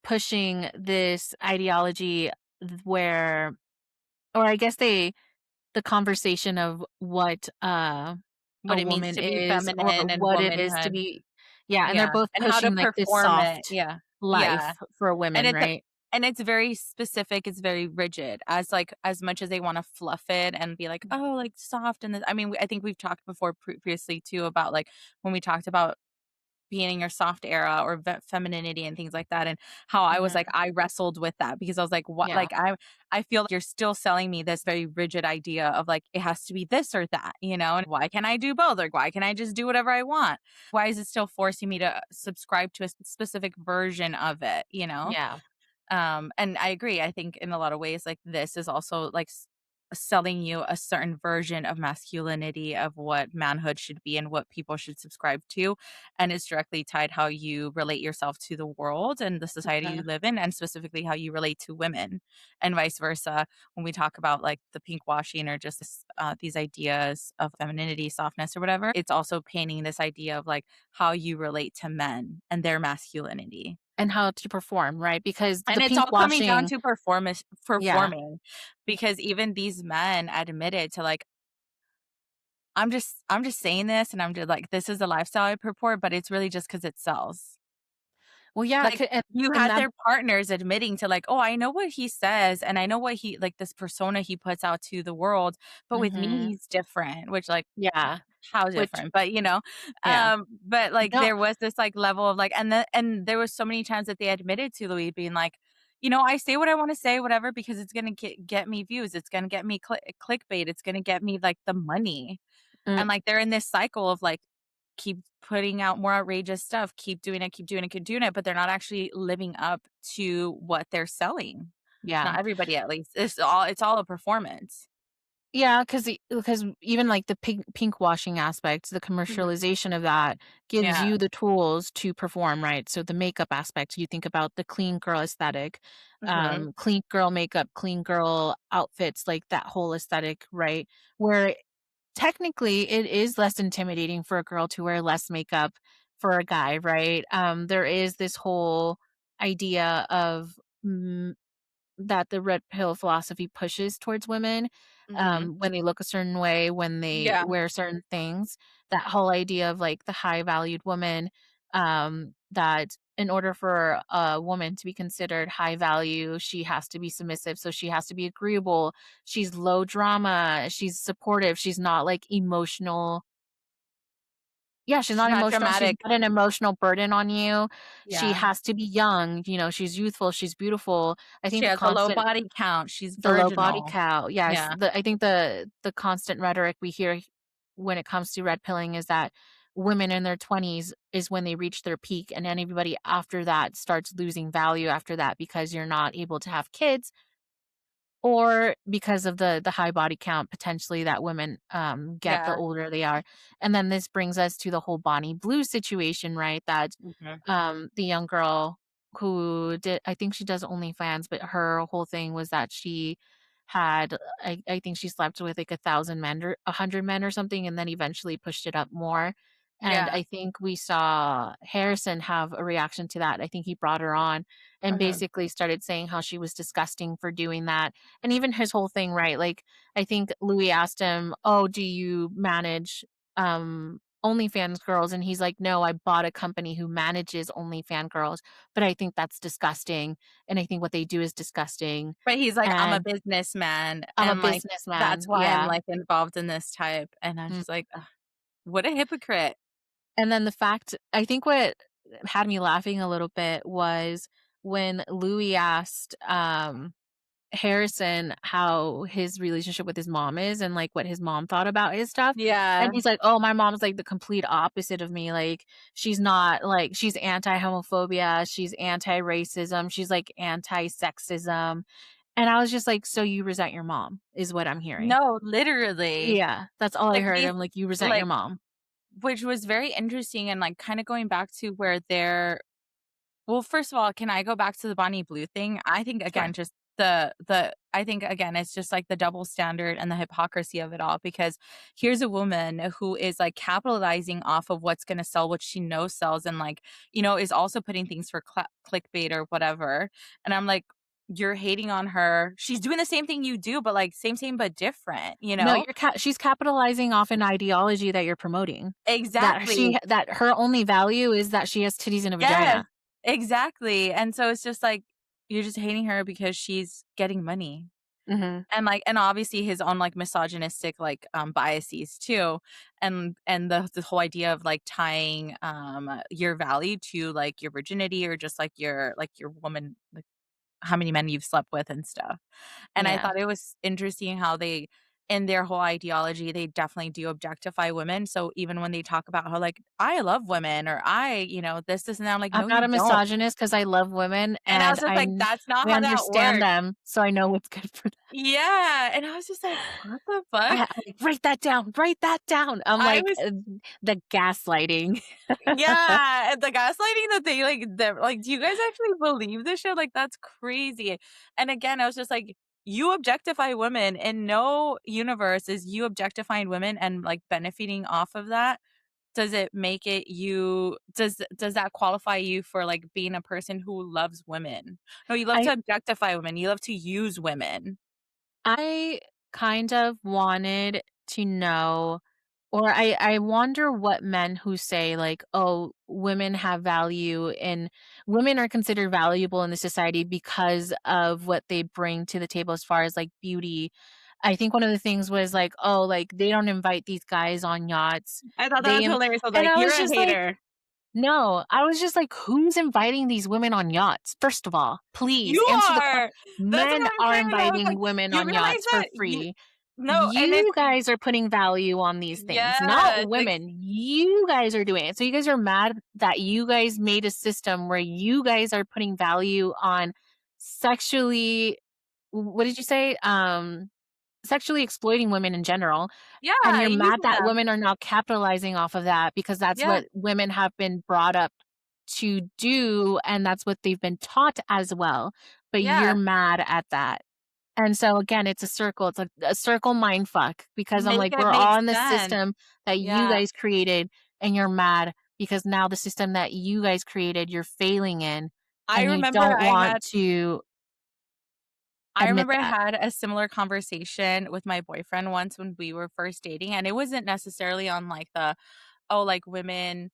pushing this ideology where, or I guess the conversation of what, a What it means woman to be is or feminine and what it is to womanhood. be, yeah, and they're Yeah, both and how to pushing, like, this perform it. soft Yeah. Yeah, life for and women, it's a right? And it's very specific, it's very rigid, as, like as much as they wanna fluff it and be like, "Oh, like, soft," and this I mean, I think we've talked before previously too about, like, when we talked about being in your soft era or femininity and things like that, and how I was like Mhm. I wrestled with that because I was like, "What?" Yeah. Like, I feel like you're still selling me this very rigid idea of, like, it has to be this or that, and why can't I do both? Like, why can't I just do whatever I want? Why is it still forcing me to subscribe to a specific version of it, you know? Yeah. And I agree. I think in a lot of ways, like this is also like selling you a certain version of masculinity of what manhood should be and what people should subscribe to. And it's directly tied how you relate yourself to the world and the society you Uh, live in, and specifically how you relate to women and vice versa. When we talk about like the pink washing or just these ideas of femininity, softness, or whatever, it's also painting this idea of like how you relate to men and their masculinity. and how to perform, right? Because And the it's pink all coming down washing to yeah. performing, because even these men admitted to, like, I'm just saying this, and I'm just like, "This is the lifestyle I purport, but it's really just because it sells." Well, yeah, Like, you and had that their partners admitting to, like, "Oh, I know what he says, and I know what he like, this persona he puts out to the world, but with me, mhm. he's different," which, like, Yeah. how Which different? But, yeah. but, like, No there was this, like, level of, like and there was so many times that they admitted to Louis being like, "I say what I wanna say, whatever, because it's gonna get me views, it's gonna get me clickbait, it's gonna get me, like, the money." mm, And, like, they're in this cycle of, like, keep putting out more outrageous stuff, keep doing it, keep doing it, keep doing it, but they're not actually living up to what they're selling. yeah. Not everybody, at least. It's all a performance. Yeah, because even, like, the pink washing aspect, the Mhm. commercialization of that gives Yeah. you the tools to perform, right? So the makeup aspect, you think about the clean girl aesthetic, Mhm. clean girl makeup, clean girl outfits, like, that whole aesthetic, right? Where technically it is less intimidating for a girl to wear less makeup for a guy, right? There is this whole idea of that the red pill philosophy pushes towards women, Mhm. when they look a certain way, when they Yeah. wear certain things. That whole idea of, like, the high valued woman, that in order for a woman to be considered high value, she has to be submissive, so she has to be agreeable, she's low drama, she's supportive, she's not, like, emotional yeah, she's She's not not emotional, she's dramatic. not an emotional burden on you, she Yeah. has to be young, she's youthful, she's beautiful. I think She the has a low constant body count. She's the low body virginal. count, yes, Yeah. I think the constant rhetoric we hear when it comes to red pilling is that women in their 20s is when they reach their peak, and then everybody after that starts losing value after that because you're not able to have kids or because of the high body count potentially that women, get the Yeah. older they are, and then this brings us to the whole Bonnie Blue situation, right, that, Mhm. the young girl who did I think she does OnlyFans, but her whole thing was that she had I think she slept with, like, 1,000 men or 100 men or something, and then eventually pushed it up more, and Yeah. I think we saw Harrison have a reaction to that. I think he brought her on and Mhm. basically started saying how she was disgusting for doing that, and even his whole thing, right? Like, I think Louis asked him, "Oh, do you manage, OnlyFans girls?" And he's like, "No, I bought a company who manages OnlyFans girls, but I think that's disgusting, and I think what they do is disgusting, But he's like, "I'm a and businessman, I'm a and, like, that's businessman." why I'm, Yeah. like, involved in this type," and I was Mm. just like, "Ugh, what a hypocrite." And then the fact I think what had me laughing a little bit was when Louis asked, Harrison how his relationship with his mom is and, like, what his mom thought about his stuff, and Yeah. he's like, "Oh, my mom's, like, the complete opposite of me, like, she's not like, she's anti-homophobia, she's anti-racism, she's, like, anti-sexism," and I was just like, "So you resent your mom," is what I'm hearing. No, literally. Yeah, that's all I Like, heard, these I'm like, "You resent your like, mom." which was very interesting and, like, kinda going back to where they're well, first of all, can I go back to the Bonnie Blue thing? I think, again, Sure. just I think, again, it's just, like, the double standard and the hypocrisy of it all, because here's a woman who is, like, capitalizing off of what's gonna sell, what she knows sells, and, like, is also putting things for clickbait or whatever, and I'm like, "You're hating on her. She's doing the same thing you do, but, like, same, but different," you No, know? she's capitalizing off an ideology that you're promoting. Exactly. That her only value is that she has titties and a Yes, vagina. exactly, and so it's just like you're just hating her because she's getting money. Mhm. And obviously his own, like, misogynistic, like, biases too, and the whole idea of, like, tying, your value to, like, your virginity or just, like, your woman, like, how many men you've slept with and stuff. And I Yeah. thought it was interesting how they in their whole ideology, they definitely do objectify women, so even when they talk about how, like, "I love women," or this and that," I'm like, I'm "No, not you a don't." misogynist because I love women And I was and just like, "That's not I how that understand works." them, so I know what's good for them. Yeah, and I was just like, "What the fuck?" I'm like, "Write that down, write that down." I'm I like, was the gaslighting. Yeah, and the gaslighting that they, do you guys actually believe this shit? Like, that's crazy. And again, I was just like, you objectify women. In no universe is you objectifying women and, like, benefiting off of that. Does it make it you does that qualify you for, like, being a person who loves women? No, you love I to objectify women. You love to use women. I kind of wanted to know, or I wonder what men who say like, "Oh, women have value and women are considered valuable in the society because of what they bring to the table as far as like beauty." I think one of the things was like, "Oh, like they don't invite these guys on yachts." I thought that They was am hilarious. I was and like, I "You're was a just like, hater." no, I was just like, "Who's inviting these women on yachts?" First of all, please You answer the question. are. That's what Men I'm are saying. I was inviting like, women you on realize yachts for that you free. no, and it's You guys are putting value on these things, not yeah, it's like women. You guys are doing it. So you guys are mad that you guys made a system where you guys are putting value on sexually, what did you say? Sexually exploiting women in general, and yeah, you're mad using that them. women are now capitalizing off of that because that's Yeah, what women have been brought up to do, and that's what they've been taught as well, but you're yeah. mad at that. And so again, it's a circle. It's a circle mind fuck because I'm Make like, it we're make all in the sense. system that you Yeah. guys created, and you're mad because now the system that you guys created, you're failing in, I and you remember don't I want had to I admit remember I that. had a similar conversation with my boyfriend once when we were first dating, and it wasn't necessarily on, like, oh, like, women,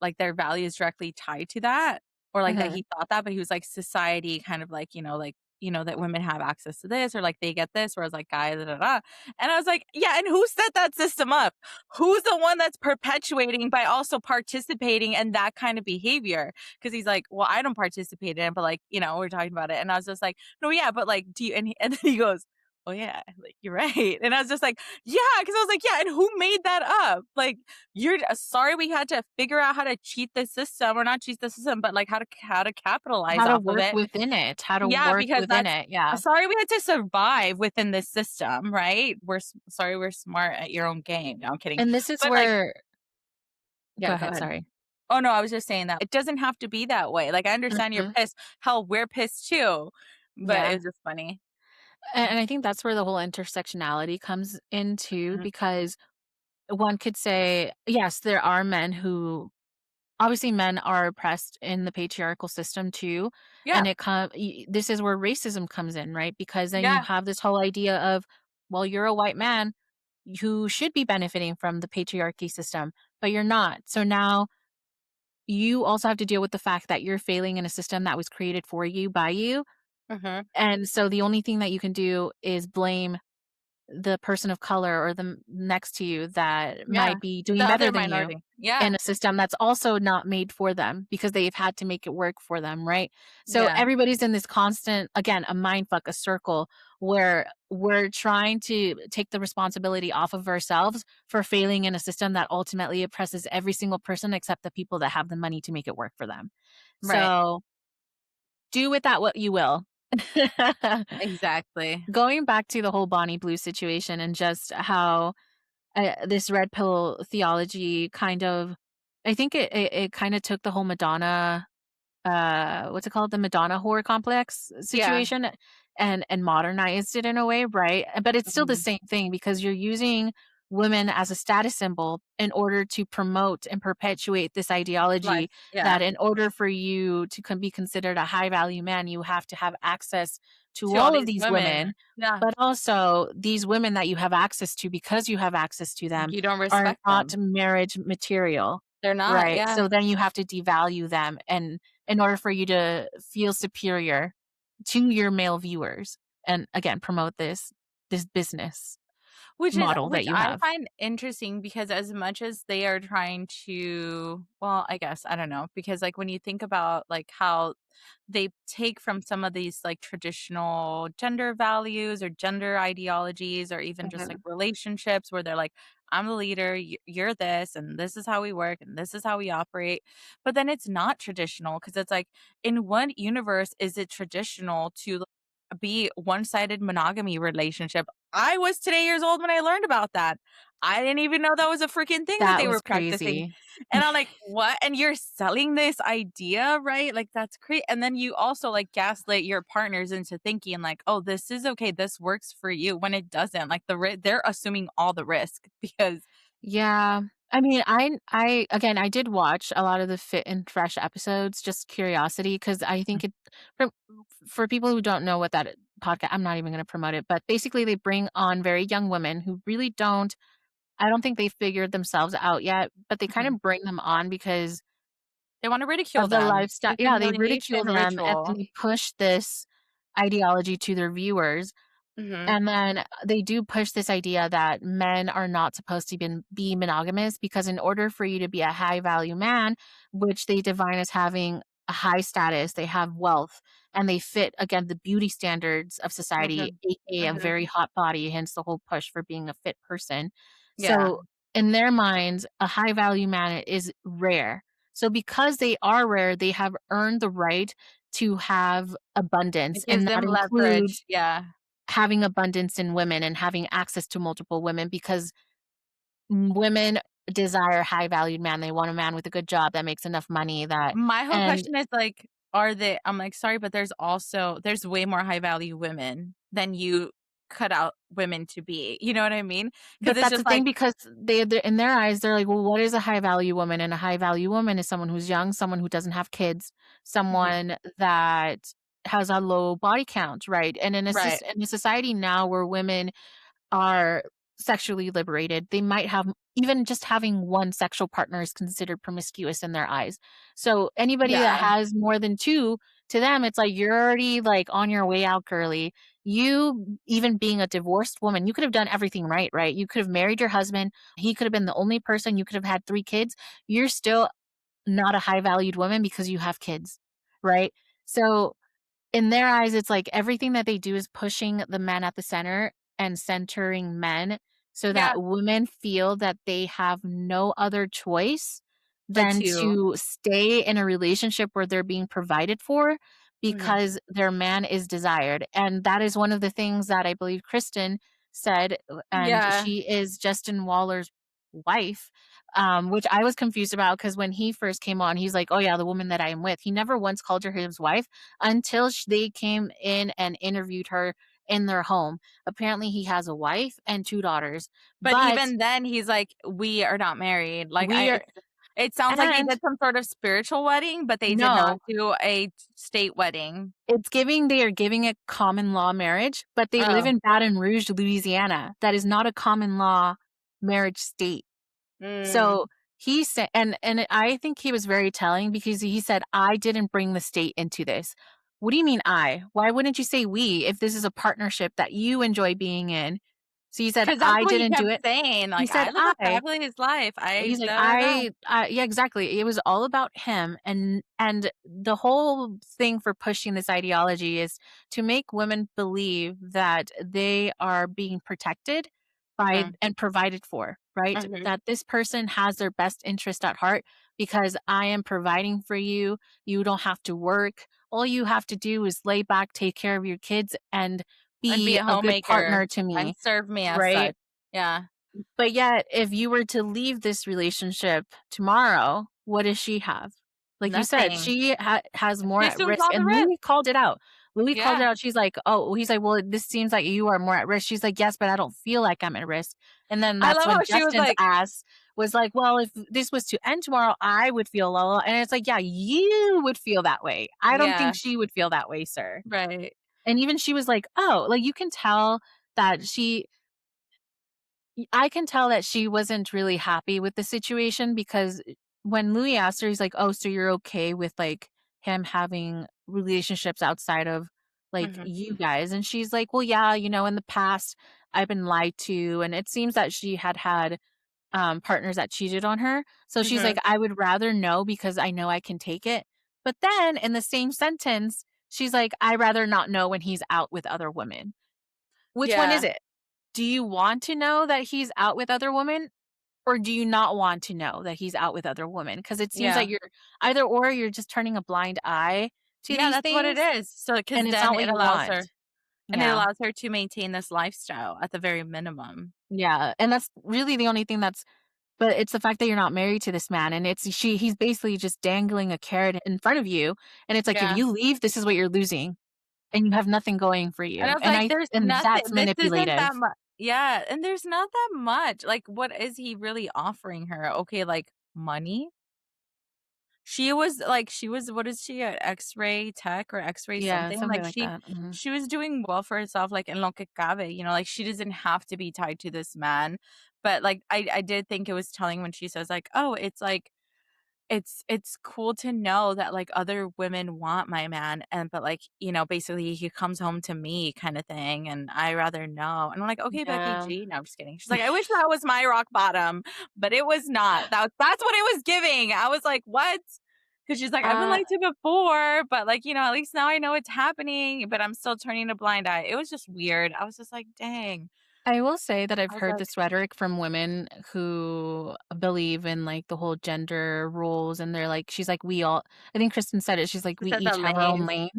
like, their value is directly tied to that, or, like, that Mhm. he thought that, but he was like, society kind of like, that women have access to this or, like, they get this, whereas, like, guys, da, da, da. And I was like, "Yeah, and who set that system up? Who's the one that's perpetuating by also participating in that kind of behavior?" Because he's like, "Well, I don't participate in it, but, like, we're talking about it." And I was just like, "No, yeah, but, like, do you," and then he goes, "Oh, yeah, like, you're right." And I was just like, "Yeah," because I was like, "Yeah, and who made that up? Like, you're sorry we had to figure out how to cheat the system, or not cheat the system, but, like, how to capitalize How to off of work it." within it, how to Yeah, work because within that's it, yeah. sorry we had to survive within this system, right? Sorry we're smart at your own game. No, I'm kidding. And this is But, like where yeah, go go ahead, ahead. sorry. Oh, no, I was just saying that it doesn't have to be that way. Like, I understand you're Mhm. pissed. Hell, we're pissed too, but it Yeah. was just funny. And I think that's where the whole intersectionality comes into Mhm. because one could say, yes, there are men who obviously men are oppressed in the patriarchal system too. Yeah, And this is where racism comes in, right? Because then you yeah, have this whole idea of, well, you're a white man who should be benefiting from the patriarchy system, but you're not. So now you also have to deal with the fact that you're failing in a system that was created for you by you. mhm. And so the only thing that you can do is blame the person of color or the next to you that Yeah, might be the doing better other than you minority. Yeah, in a system that's also not made for them because they've had to make it work for them, right? So yeah, everybody's in this constant, again, a mind fuck, a circle where we're trying to take the responsibility off of ourselves for failing in a system that ultimately oppresses every single person except the people that have the money to make it work for them. right. So do with that what you will. Exactly. Going back to the whole Bonnie Blue situation and just how this red pill theology kind of, I think it kind of took the whole Madonna, what's it called? The Madonna whore complex Yeah. situation and modernized it in a way, right? But it's still the Mhm. same thing because you're using women as a status symbol in order to promote and perpetuate this Life. ideology Yeah. that in order for you to be considered a high value man, you have to have access to To all all of these these women. women. Yeah. But also, these women that you have access to because you have access to them You don't are respect not them. marriage material, They're not. right? Yeah. So then you have to devalue them and in order for you to feel superior to your male viewers, and again, promote this business model Which that you I have. find interesting because as much as they are trying to well, I guess, I don't know, because, like, when you think about, like, how they take from some of these, like, traditional gender values or gender ideologies or even just, like, Mhm. relationships where they're like, "I'm the leader, you're this, and this is how we work, and this is how we operate." But then it's not traditional because it's like, in what universe is it traditional to, be one-sided monogamy relationship? I was today years old when I learned about that. I didn't even know that was a freaking thing that That they were was practicing. crazy. And I'm like, "What? And you're selling this idea, right?" Like, that's great. And then you also, like, gaslight your partners into thinking like, "Oh, this is okay. This works for you," when it doesn't. Like, they're assuming all the risk because Yeah. I mean, I again, I did watch a lot of the Fit and Fresh episodes, just curiosity, because I think it for for people who don't know what that podcast, I'm not even gonna promote it, but basically they bring on very young women who really don't I don't think they figured themselves out yet, but they kind Mhm. of bring them on because They wanna ridicule of the them. lifestyle. It's a Yeah, they ridicule humiliation them and then ritual. they push this ideology to their viewers. Mhm. And then they do push this idea that men are not supposed to be monogamous because in order for you to be a high value man, which they define as having a high status, they have wealth, and they fit again the beauty standards of society, Mhm. aka a Mhm. very hot body, hence the whole push for being a fit person. Yeah. So in their minds, a high value man is rare. So because they are rare, they have earned the right to have abundance, It gives and that them includes leverage. Yeah. having abundance in women and having access to multiple women because women desire high valued man. They want a man with a good job that makes enough money that My whole and question is like, are they I'm like, "Sorry, but there's way more high value women than you cut out women to be." You know what I mean? Because but it's that's just the thing like because they in their eyes, they're like, "Well, what is a high value woman?" And a high value woman is someone who's young, someone who doesn't have kids, mhm, someone that has a low body count, right? And right. in a society now where women are sexually liberated, they might have even just having one sexual partner is considered promiscuous in their eyes. So anybody that Yeah, has more than 2, to them, it's like, "You're already, like, on your way out, girly." You even being a divorced woman, you could have done everything right, right? You could have married your husband, he could have been the only person, you could have had 3 kids. You're still not a high valued woman because you have kids, right? So in their eyes, it's like everything that they do is pushing the men at the center and centering men so yeah, that women feel that they have no other choice but than two. to stay in a relationship where they're being provided for Mhm. because their man is desired. And that is one of the things that I believe Kristen said, and Yeah, she is Justin Waller's wife, which I was confused about because when he first came on, he's like, "Oh, yeah, the woman that I am with." He never once called her his wife until they came in and interviewed her in their home. Apparently, he has a wife and 2 daughters, but but even then, he's like, "We are not married." Like, we are it sounds like they and did some sort of spiritual wedding, but they did not no, do a state wedding. they are giving it common law marriage, but they live Oh. in Baton Rouge, Louisiana. That is not a common law marriage state. Mm. So he said, and I think he was very telling because he said, "I didn't bring the state into this." What do you mean I? Why wouldn't you say we if this is a partnership that you enjoy being in? So he said, 'Cause that's "I what he didn't do kept it." saying, He like, said, "I live a "I." fabulous life. I He's like, da da da." Yeah, exactly. It was all about him, and the whole thing for pushing this ideology is to make women believe that they are being protected by Mhm, and provided for, right? mhm, That this person has their best interest at heart because I am providing for you. You don't have to work. All you have to do is lay back, take care of your kids, and and be be a a good homemaker partner to and me, serve me as right? such. Yeah, But yet, if you were to leave this relationship tomorrow, what does she have? Like you said, nothing. she has more She at assumes risk, all the and risk. Louis called it out. Louis called it Yeah. out. She's like, "Oh," he's like, "Well, this seems like you are more at risk." She's like, "Yes, but I don't feel like I'm at risk." And then I that's love when how she was Justin's like ass was like, "Well, if this was to end tomorrow, I would feel low." And it's like, "Yeah, you would feel that way. I don't think yeah, she would feel that way, sir." right. And even she was like, "Oh," like you can tell that I can tell that she wasn't really happy with the situation because when Louis asked her, he's like, "Oh, so you're okay with, like" him having relationships outside of, like, Mhm. you guys, and she's like, "Well, yeah, in the past, I've been lied to," and it seems that she had, partners that cheated on her, so she's like, Mhm. "I would rather know because I know I can take it," but then in the same sentence, she's like, "I'd rather not know when he's out with other women." Which one is Yeah. it? Do you want to know that he's out with other women, or do you not want to know that he's out with other women? Because it seems Yeah. like either or you're just turning a blind eye to Yeah, these that's what it things, is. So, because and it's then not what it you allows want. her and it Yeah. allows her to maintain this lifestyle at the very minimum. Yeah, and that's really the only thing that's but it's the fact that you're not married to this man, and he's basically just dangling a carrot in front of you, and it's like, "If Yeah. you leave, this is what you're losing, and you have nothing going for And I you," was like, "There's and nothing that's this isn't manipulative. that much." Yeah, and there's not that much. Like, what is he really offering her? Okay, like, money? She was what is she, a X-ray tech or X-ray Yeah, something? something Like, like that, mhm. she was doing well for herself, like, en lo que cabe, like, she doesn't have to be tied to this man. But, like, I did think it was telling when she says, like, "Oh, it's like it's cool to know that, like, other women want my man, and but, like, basically he comes home to me kinda thing, and I rather know." And I'm like, "Okay, Becky Yeah. G." No, I'm just kidding. She's like, "I wish that was my rock bottom, but it was not." That's what it was giving. I was like, "What?" Because she's like, "I've been Uh, lied to before, but, like, at least now I know it's happening, but I'm still turning a blind eye." It was just weird. I was just like, "Dang." I will say that I've I was heard like, this rhetoric from women who believe in, like, the whole gender roles, and they're like she's like, "We all" I think Kristen said it, she's like, she "We said the each have our own lanes. lane."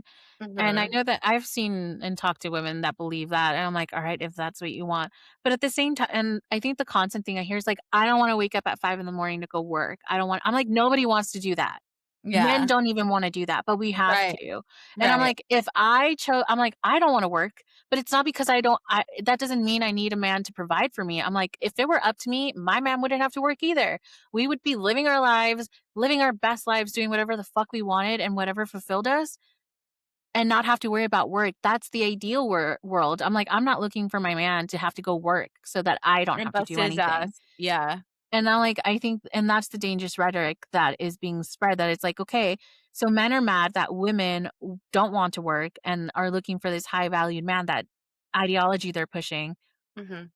And I Mhm. know that I've seen and talked to women that believe that, and I'm like, "Alright, if that's what you want." But at the same time, and I think the constant thing I hear is like, "I don't wanna wake up at 5 in the morning to go work. I don't want" I'm like, "Nobody wants to do that." Men Yeah. don't even wanna do that, but we have Right. to. And I'm Right. like, if I chose I'm like, "I don't wanna work," but it's not because I that doesn't mean I need a man to provide for me. I'm like, if it were up to me, my man wouldn't have to work either. We would be living our lives, living our best lives, doing whatever the fuck we wanted and whatever fulfilled us, and not have to worry about work. That's the ideal world. I'm like, I'm not looking for my man to have to go work so that I don't And have to bust do his anything. ass. Yeah. And now, like, I think and that's the dangerous rhetoric that is being spread, that it's like, okay, so men are mad that women don't want to work and are looking for this high valued man, that ideology they're pushing. Mhm.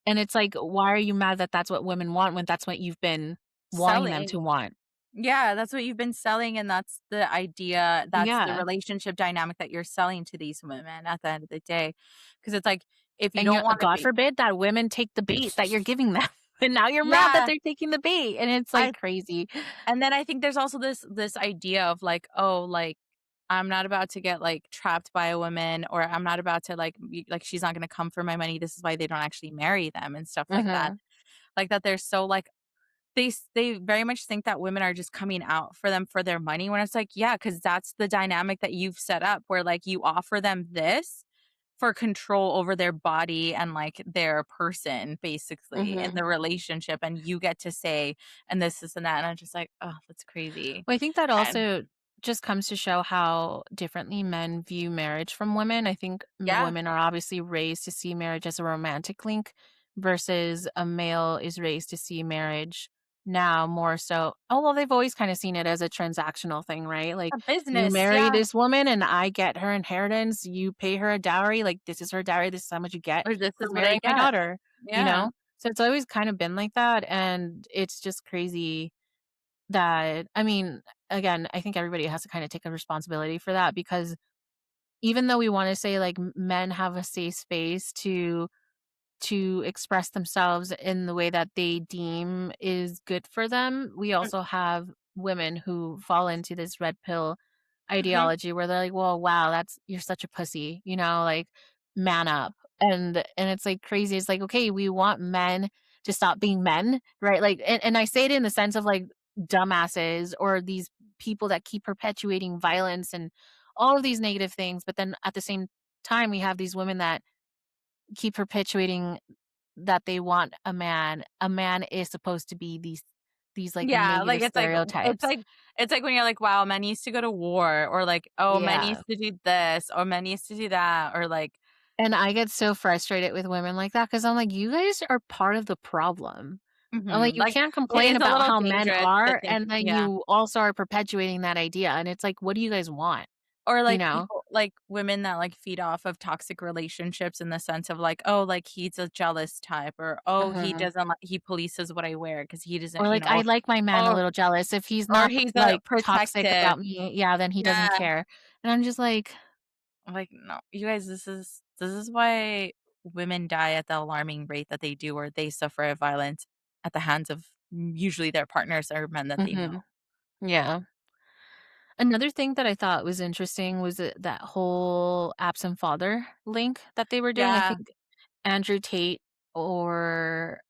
And it's like, why are you mad that that's what women want when that's what you've been wanting them to Selling. want? Yeah, that's what you've been selling, and that's the idea, that's the Yeah. relationship dynamic that you're selling to these women at the end of the day. Because it's like, if you And don't wanna God be forbid that women take the bait that you're giving them. And now you're mad that Yeah, they're taking the bait. And it's like I crazy. and then I think there's also this idea of like, "Oh, like, I'm not about to get, like, trapped by a woman," or, "I'm not about to, like, be like, she's not gonna come for my money, this is why they don't actually marry them," and stuff like that. Mhm. Like, that they're so, like they very much think that women are just coming out for them for their money when it's like, yeah, because that's the dynamic that you've set up where, like, you offer them this for control over their body and, like, their person basically in Mhm. the relationship, and you get to say, and this, and that, and I'm just like, "Oh, that's crazy." Well, I think that And also just comes to show how differently men view marriage from women. I think yeah, women are obviously raised to see marriage as a romantic link versus a male is raised to see marriage now more so. Oh, well, they've always kind of seen it as a transactional thing, right? Like, a you business, marry yeah, this woman and I get her inheritance. You pay her a dowry. Like, this is her dowry. This is how much you get or this for is what I marrying my get. daughter, you Yeah. know? So it's always kind of been like that. And it's just crazy that I mean, again, I think everybody has to kinda take a responsibility for that because even though we wanna say, like, men have a safe space to express themselves in the way that they deem is good for them, we also have women who fall into this red pill Mhm. ideology where they're like, "Well, wow, that's you're such a pussy," like, "Man up." And it's, like, crazy. It's like, okay, we want men to stop being men, right? Like, and I say it in the sense of, like, dumbasses or these people that keep perpetuating violence and all of these negative things, but then at the same time, we have these women that keep perpetuating that they want a man. A man is supposed to be these, like, Yeah, like, negative stereotypes. it's like when you're like, "Wow, men used to go to war," or like, "Oh, men Yeah. used to do this," or "Men used to do that," or like And I get so frustrated with women like that because 'cause I'm like, "You guys are part of the problem." I'm like, Mhm, you like, can't it complain is a about little how men dangerous to are, think and then yeah. you also are perpetuating that idea, and it's like, what do you guys want? Or, You like, know? people like, women that, like, feed off of toxic relationships in the sense of, like, "Oh, like, he's a jealous type," or, "Oh, Mhm. he polices what I wear because he doesn't," Or like, "I like my man a or little jealous. If he's or not, he's a like, toxic protective. about me, yeah, then he doesn't Yeah. care." And I'm just like, I'm like, "No, you guys, this is why women die at the alarming rate that they do, or they suffer violence at the hands of usually their partners or men that they know." mhm, yeah. Another thing that I thought was interesting was that whole absent father link that they were doing. I Yeah. think Andrew Tate or,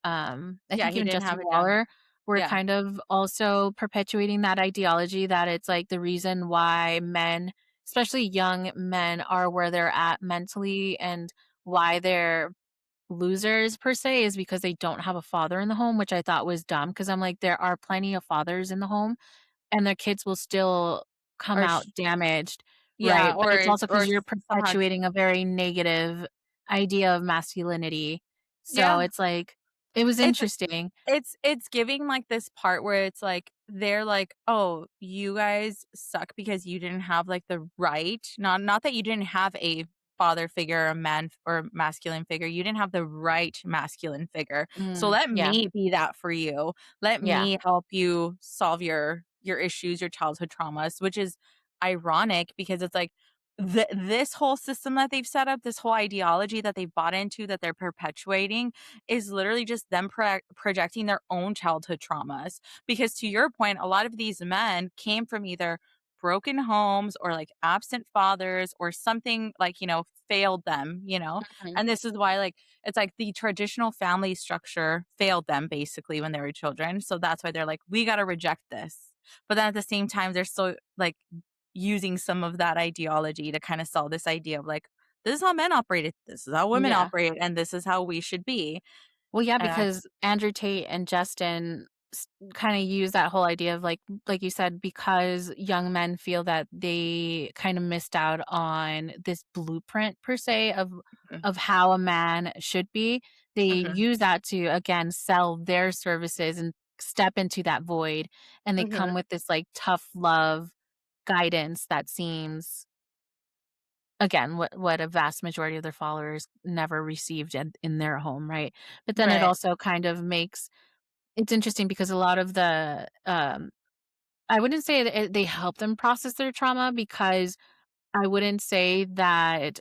I Yeah, think he even didn't Justin have it down. Waller were Yeah. kind of also perpetuating that ideology that it's, like, the reason why men, especially young men, are where they're at mentally and why they're losers per se is because they don't have a father in the home, which I thought was dumb. Because 'cause I'm like, there are plenty of fathers in the home and their kids will still come Or out sh damaged, yeah, right? But it's also because 'cause or you're somehow perpetuating a very negative idea of masculinity. So yeah. it's like it was It's interesting. it's giving, like, this part where it's like, they're like, "Oh, you guys suck because you didn't have, like, the right," not that you didn't have a father figure, a man or masculine figure, you didn't have the right masculine figure. So let Yeah, me be that for you. Let yeah, me help you solve your issues, your childhood traumas, which is ironic because it's like this whole system that they've set up, this whole ideology that they've bought into, that they're perpetuating, is literally just them projecting their own childhood traumas. Because to your point, a lot of these men came from either broken homes or like absent fathers or something like, failed them, mhm, and this is why, like, it's like the traditional family structure failed them basically when they were children. So that's why they're like, we got to reject this. But then at the same time, they're still like using some of that ideology to kind of sell this idea of like, this is how men operated, this is how women yeah. operate, and this is how we should be. Well, yeah, And I because Andrew Tate and Justin kind of use that whole idea of like you said, because young men feel that they kind of missed out on this blueprint per se mhm, of how a man should be. They mhm, use that to again sell their services and step into that void, and they come mhm, with this like tough love guidance that seems again, what a vast majority of their followers never received in their home, right? But then it right. also kind of makes it's interesting because a lot of I wouldn't say that they help them process their trauma because I wouldn't say that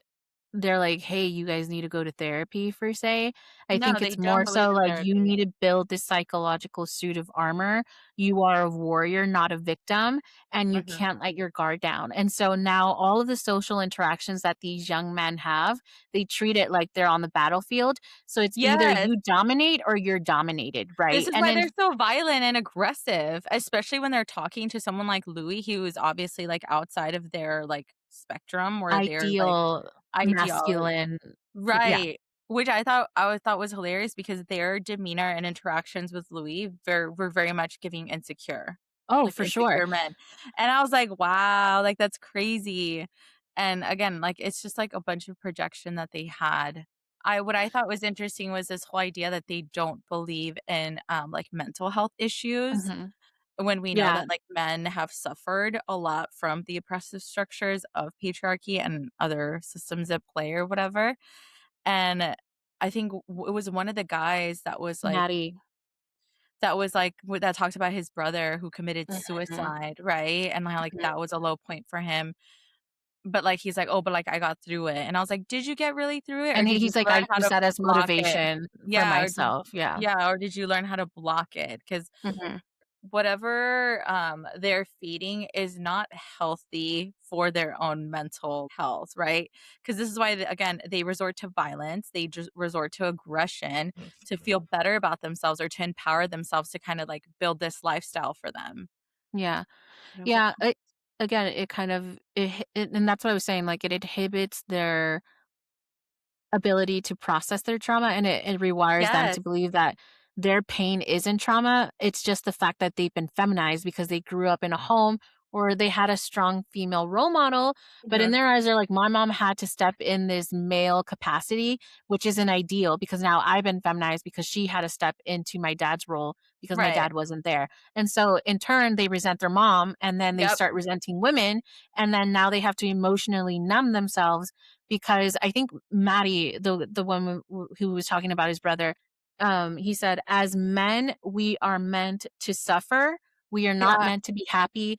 they're like, "Hey, you guys need to go to therapy," per se. I No, think they it's don't more believe so in like you therapy. need to build this psychological suit of armor. You are a warrior, not a victim, and you Mhm. can't let your guard down. And so now all of the social interactions that these young men have, they treat it like they're on the battlefield. So it's either Yes, you dominate or you're dominated, this right? is And why then they're so violent and aggressive, especially when they're talking to someone like Louis, who is obviously, like, outside of their, like, spectrum or their, like, ideal ideology. masculine yeah. Right. Which I thought was hilarious because their demeanor and interactions with Louis were very much giving insecure, Oh, like for sure. insecure men. And I was like, "Wow, like that's crazy." And again, like it's just like a bunch of projection that they had. What I thought was interesting was this whole idea that they don't believe in like mental health issues Mhm. when we know Yeah, that like men have suffered a lot from the oppressive structures of patriarchy and other systems at play or whatever. And I think it was one of the guys Natty. that talked about his brother who committed Mhm, suicide, right? And how, like, mhm. that was a low point for him. But, like, he's like, "Oh, but, like, I got through it." And I was like, "Did you get really through it, or And did you he's like, learn "I how use to that as block it?" motivation for Yeah, myself." Yeah. or did you learn how to block it? Because Mhm. whatever, they're feeding is not healthy for their own mental health, right? Because this is why, again, they resort to violence, they just resort to aggression to feel better about themselves or to empower themselves to kinda, like, build this lifestyle for them. Yeah. And I was like, Yeah, again, it kind of and that's what I was saying, like, it inhibits their ability to process their trauma, and it rewires them yes, to believe that their pain isn't trauma, it's just the fact that they've been feminized because they grew up in a home or they had a strong female role model, but in Mhm. their eyes, they're like, my mom had to step in this male capacity, which isn't ideal because now I've been feminized because she had to step into my dad's role because my Right. dad wasn't there. And so in turn, they resent their mom and then they Yep. start resenting women. And then now they have to emotionally numb themselves because I think Maddie, the woman who was talking about his brother, he said, as men, we are meant to suffer. We are not Yeah. meant to be happy.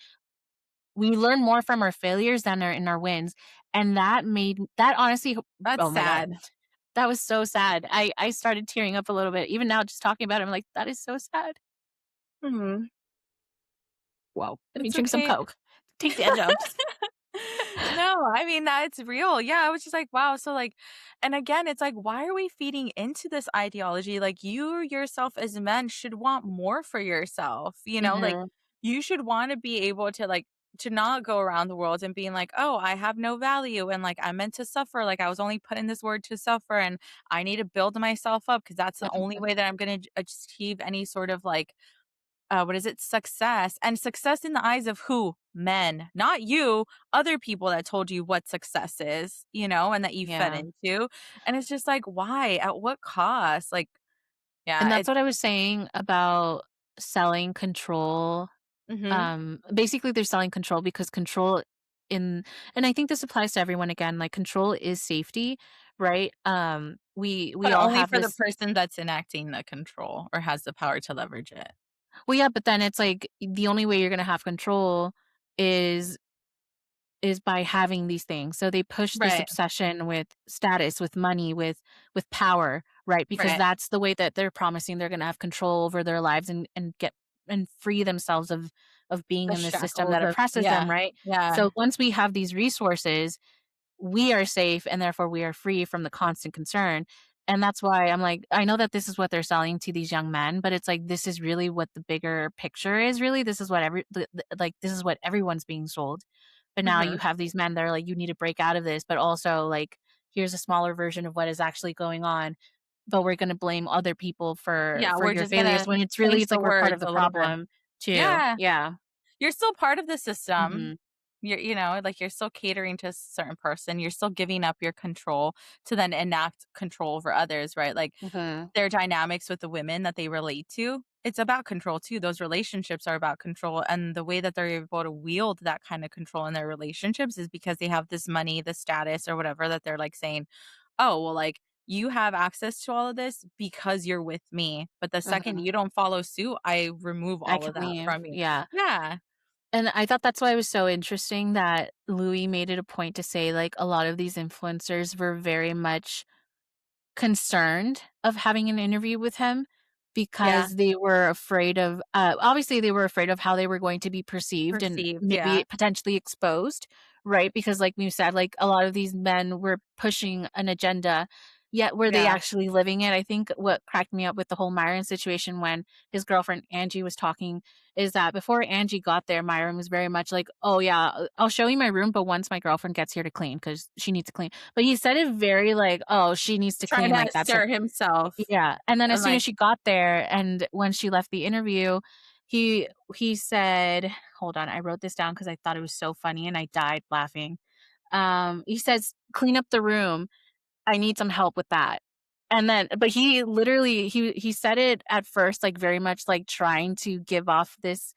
We learn more from our failures than in our wins. And that made that honestly, That's oh my God, sad. that was so sad. I started tearing up a little bit. Even now, just talking about it, I'm like, that is so sad. Mhm. Whoa. Let me It's drink some okay. Coke. Take the edge off. No, I mean, that's real. Yeah, I was just like, wow. So, like, and again, it's like, why are we feeding into this ideology? Like, you yourself as men should want more for yourself, like, Hmm. you should want to be able to, like, to not go around the world and being like, oh, I have no value. And like, I'm meant to suffer. Like, I was only put in this word to suffer. And I need to build myself up because that's the only way that I'm going to achieve any sort of like what is it? Success. And success in the eyes of who? Men, not you, other people that told you what success is, and that you fed Yeah. into. And it's just like, why? At what cost? Like, And yeah, that's it's what I was saying about selling control. mhm. Basically, they're selling control because control in, and I think this applies to everyone again, like control is safety, right? We But all only have for the this. person that's enacting the control or has the power to leverage it. Well, yeah, but then it's like the only way you're gonna have control is by having these things. So they push this Right. obsession with status, with money, with power, right? Because Right. that's the way that they're promising they're going to have control over their lives and get and free themselves of being The in this system that shackles of oppresses them, yeah. right? Yeah. So once we have these resources, we are safe and therefore we are free from the constant concern. And that's why I'm like, I know that this is what they're selling to these young men, but it's like this is really what the bigger picture is. Really, this is what like this is what everyone's being sold. But now you Mhm. have these men that are like, you need to break out of this, but also like, here's a smaller version of what is actually going on. But we're going to blame other people Yeah, for we're your just failures gonna when it's really change it's the like we're part of words the a little bit. problem too. Yeah. Yeah. You're still part of the system. Hmm. Like, you're still catering to a certain person, you're still giving up your control to then enact control over others, right? Like, Hmm. their dynamics with the women that they relate to, it's about control too. Those relationships are about control, and the way that they're able to wield that kind of control in their relationships is because they have this money, the status, or whatever that they're, like, saying, "Oh, well, like, you have access to all of this because you're with me, but the second Hmm. you don't follow suit, I remove I all can of that leave. from you." Yeah. Yeah. And I thought that's why it was so interesting that Louis made it a point to say, like, a lot of these influencers were very much concerned of having an interview with him Yeah. because they were afraid of obviously they were afraid of how they were going to be perceived and Perceived, yeah. maybe potentially exposed, right? Because like we said, like a lot of these men were pushing an agenda, yet were they Yeah. actually living it? I think what cracked me up with the whole Myron situation when his girlfriend Angie was talking is that before Angie got there, Myron was very much like, "Oh yeah, I'll show you my room, but once my girlfriend gets here to clean, because she needs to clean." But he said it very like, "Oh, she needs to Trying clean," to like that's her. assert himself Yeah, and then as and, soon as like she got there and when she left the interview, he said, hold on, I wrote this down because I thought it was so funny and I died laughing. He says, "Clean up the room. I need some help with that." And then but he literally he said it at first, like, very much, like, trying to give off this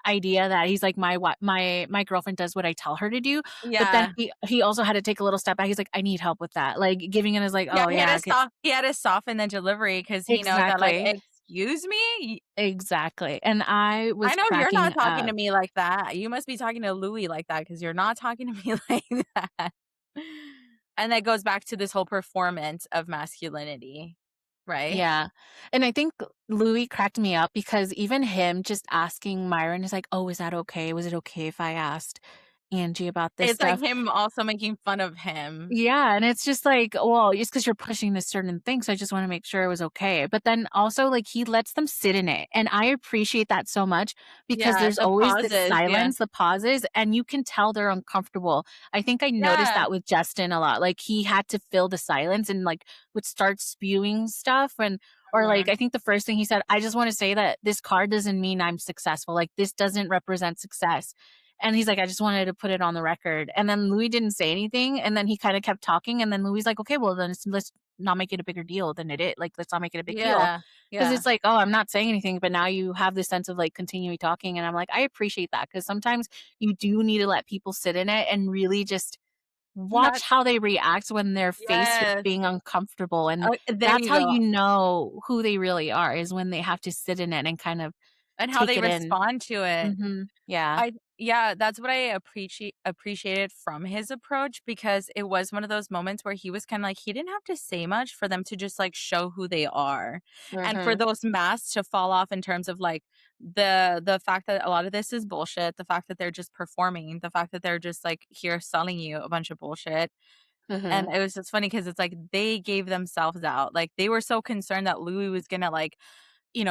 idea that he's like, My girlfriend does what I tell her to do," but then yeah. he also had to take a little step back, he's like, "I need help with that," like, giving it as like, Yeah, "Oh, yeah, okay." he had to soften the delivery because he knows that, like, Exactly, "Excuse me? exactly, and I I was know you're cracking not talking to up. me like that. You must be talking to Louis like that because 'cause you're not talking to me like that." And that goes back to this whole performance of masculinity, right? Yeah, and I think Louis cracked me up because even him just asking Myron is like, "Oh, is that okay? Was it okay if I asked Angie about this It's like stuff?" him also making fun of him. Yeah, and it's just like, well, just because 'cause you're pushing this certain thing, so I just wanna make sure it was okay, but then also, like, he lets them sit in it, and I appreciate that so much because Yeah, there's the always this pauses, yeah. silence, the pauses, and you can tell they're uncomfortable. I think I noticed Yeah, that with Justin a lot, like, he had to fill the silence and, like, would start spewing stuff and or, like, mhm. I think the first thing he said, "I just wanna say that this card doesn't mean I'm successful, like, this doesn't represent success." And he's like, "I just wanted to put it on the record." And then Louis didn't say anything, and then he kinda kept talking, and then Louis like, "Okay, well, then let's not make it a bigger deal than it is. Like, let's not make it a big deal." Yeah. 'Cause Yeah. it's like, "Oh, I'm not saying anything," but now you have this sense of, like, continuing talking, and I'm like, I appreciate that because sometimes you do need to let people sit in it and really just watch Not how they react when they're faced with yes. being uncomfortable, and There that's you how go. you know who they really are, is when they have to sit in it and kind of And how take they it in. respond to it. Mhm. Yeah. I yeah, that's what I appreciated from his approach because it was one of those moments where he was kinda like he didn't have to say much for them to just, like, show who they are, and for Mhm. those masks to fall off in terms of, like, the fact that a lot of this is bullshit, the fact that they're just performing, the fact that they're just, like, here selling you a bunch of bullshit, and Mhm. it was just funny because it's like they gave themselves out, like, they were so concerned that Louis was gonna, like,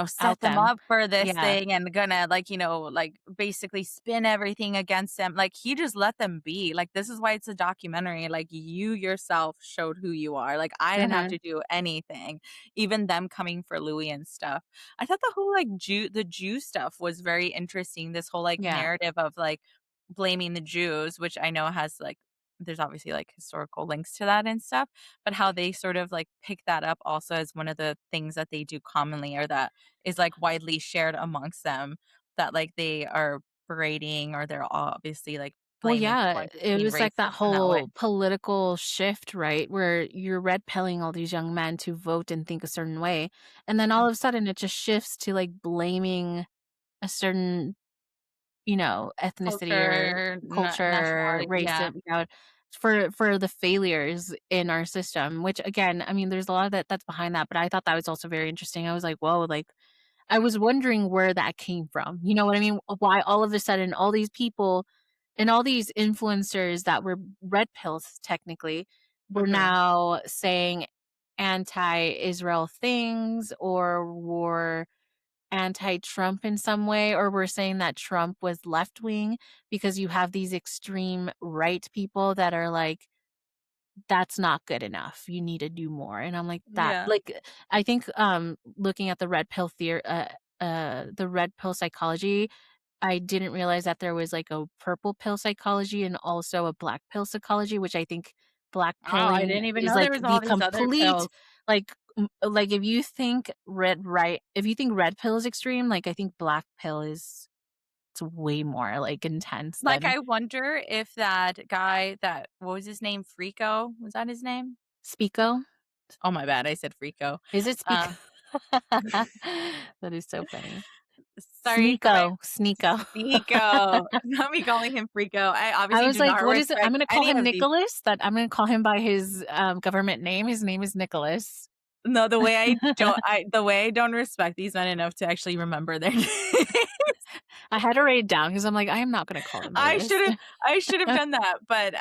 set Out them them. up for this Yeah. thing and gonna like, like basically spin everything against them. Like he just let them be. Like this is why it's a documentary. Like you yourself showed who you are. Like I didn't have Mhm. to do anything. Even them coming for Louis and stuff. I thought the whole like Jew stuff was very interesting. This whole like Yeah. narrative of like blaming the Jews, which I know has like there's obviously like historical links to that and stuff, but how they sort of like pick that up also as one of the things that they do commonly or that is, like, widely shared amongst them that, like, they are berating or they're obviously, like, Well, blaming yeah, someone just it being was like that racist in that way. whole political shift, right? Where you're red pilling all these young men to vote and think a certain way. And then all of a sudden it just shifts to like blaming a certain, ethnicity or Culture, culture, nationality, race, yeah. for the failures in our system, which again, I mean, there's a lot of that's behind that, but I thought that was also very interesting. I was like, whoa, like I was wondering where that came from. You know what I mean? Why all of a sudden all these people and all these influencers that were red pills technically were Mhm. now saying anti-Israel things or were anti-Trump in some way, or were saying that Trump was left wing because you have these extreme right people that are like, that's not good enough. You need to do more. And I'm like, that Yeah. like I think looking at the red pill psychology, I didn't realize that there was like a purple pill psychology and also a black pill psychology, which I think black Oh, I pilling didn't even is know there like was the all these other complete pills. like if you think red pill is extreme, like I think black pill is it's way more like intense Like, than I wonder if that guy that what was his name? Frico? Was that his name? Speako. Oh, my bad, I said Frico. Is it Speako? Uh, That is so funny. sorry for my Sneeko. Frico. Not me calling him Frico. I I obviously was do like, not "What is it?" I'm respect gonna call any him of these. Nicholas, that I'm gonna call him by his, government name. His name is Nicholas. No, the way I don't respect these men enough to actually remember their names. I had to write it down because 'cause I'm like, "I am not gonna call him by I this." should've I should have done that, but,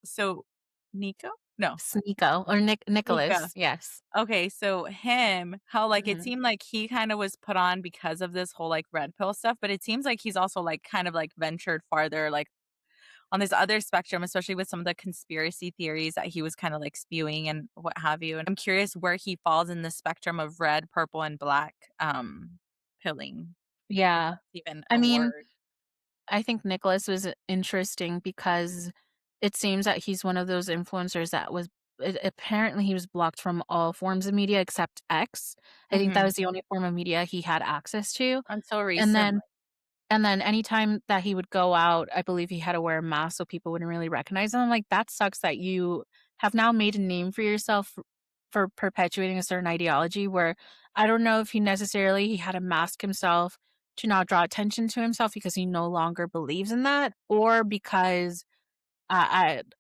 so Nico? No, Sneeko or Nika. Nicholas, yes. Okay, so him, how, like, it Mhm. seemed like he kinda was put on because of this whole, like, red pill stuff, but it seems like he's also, like, kind of, like, ventured farther, like, on this other spectrum, especially with some of the conspiracy theories that he was kinda, like, spewing and what have you, and I'm curious where he falls in the spectrum of red, purple, and black, pilling, if Yeah. that's even I a mean, word. I think Nicholas was interesting because it seems that he's one of those influencers that was apparently he was blocked from all forms of media except X. I think that Mhm. was the only form of media he had access to, Until and recently. then anytime that he would go out, I believe he had to wear a mask so people wouldn't really recognize him. I'm like, that sucks that you have now made a name for yourself for perpetuating a certain ideology where I don't know if he had to mask himself to not draw attention to himself because he no longer believes in that, or because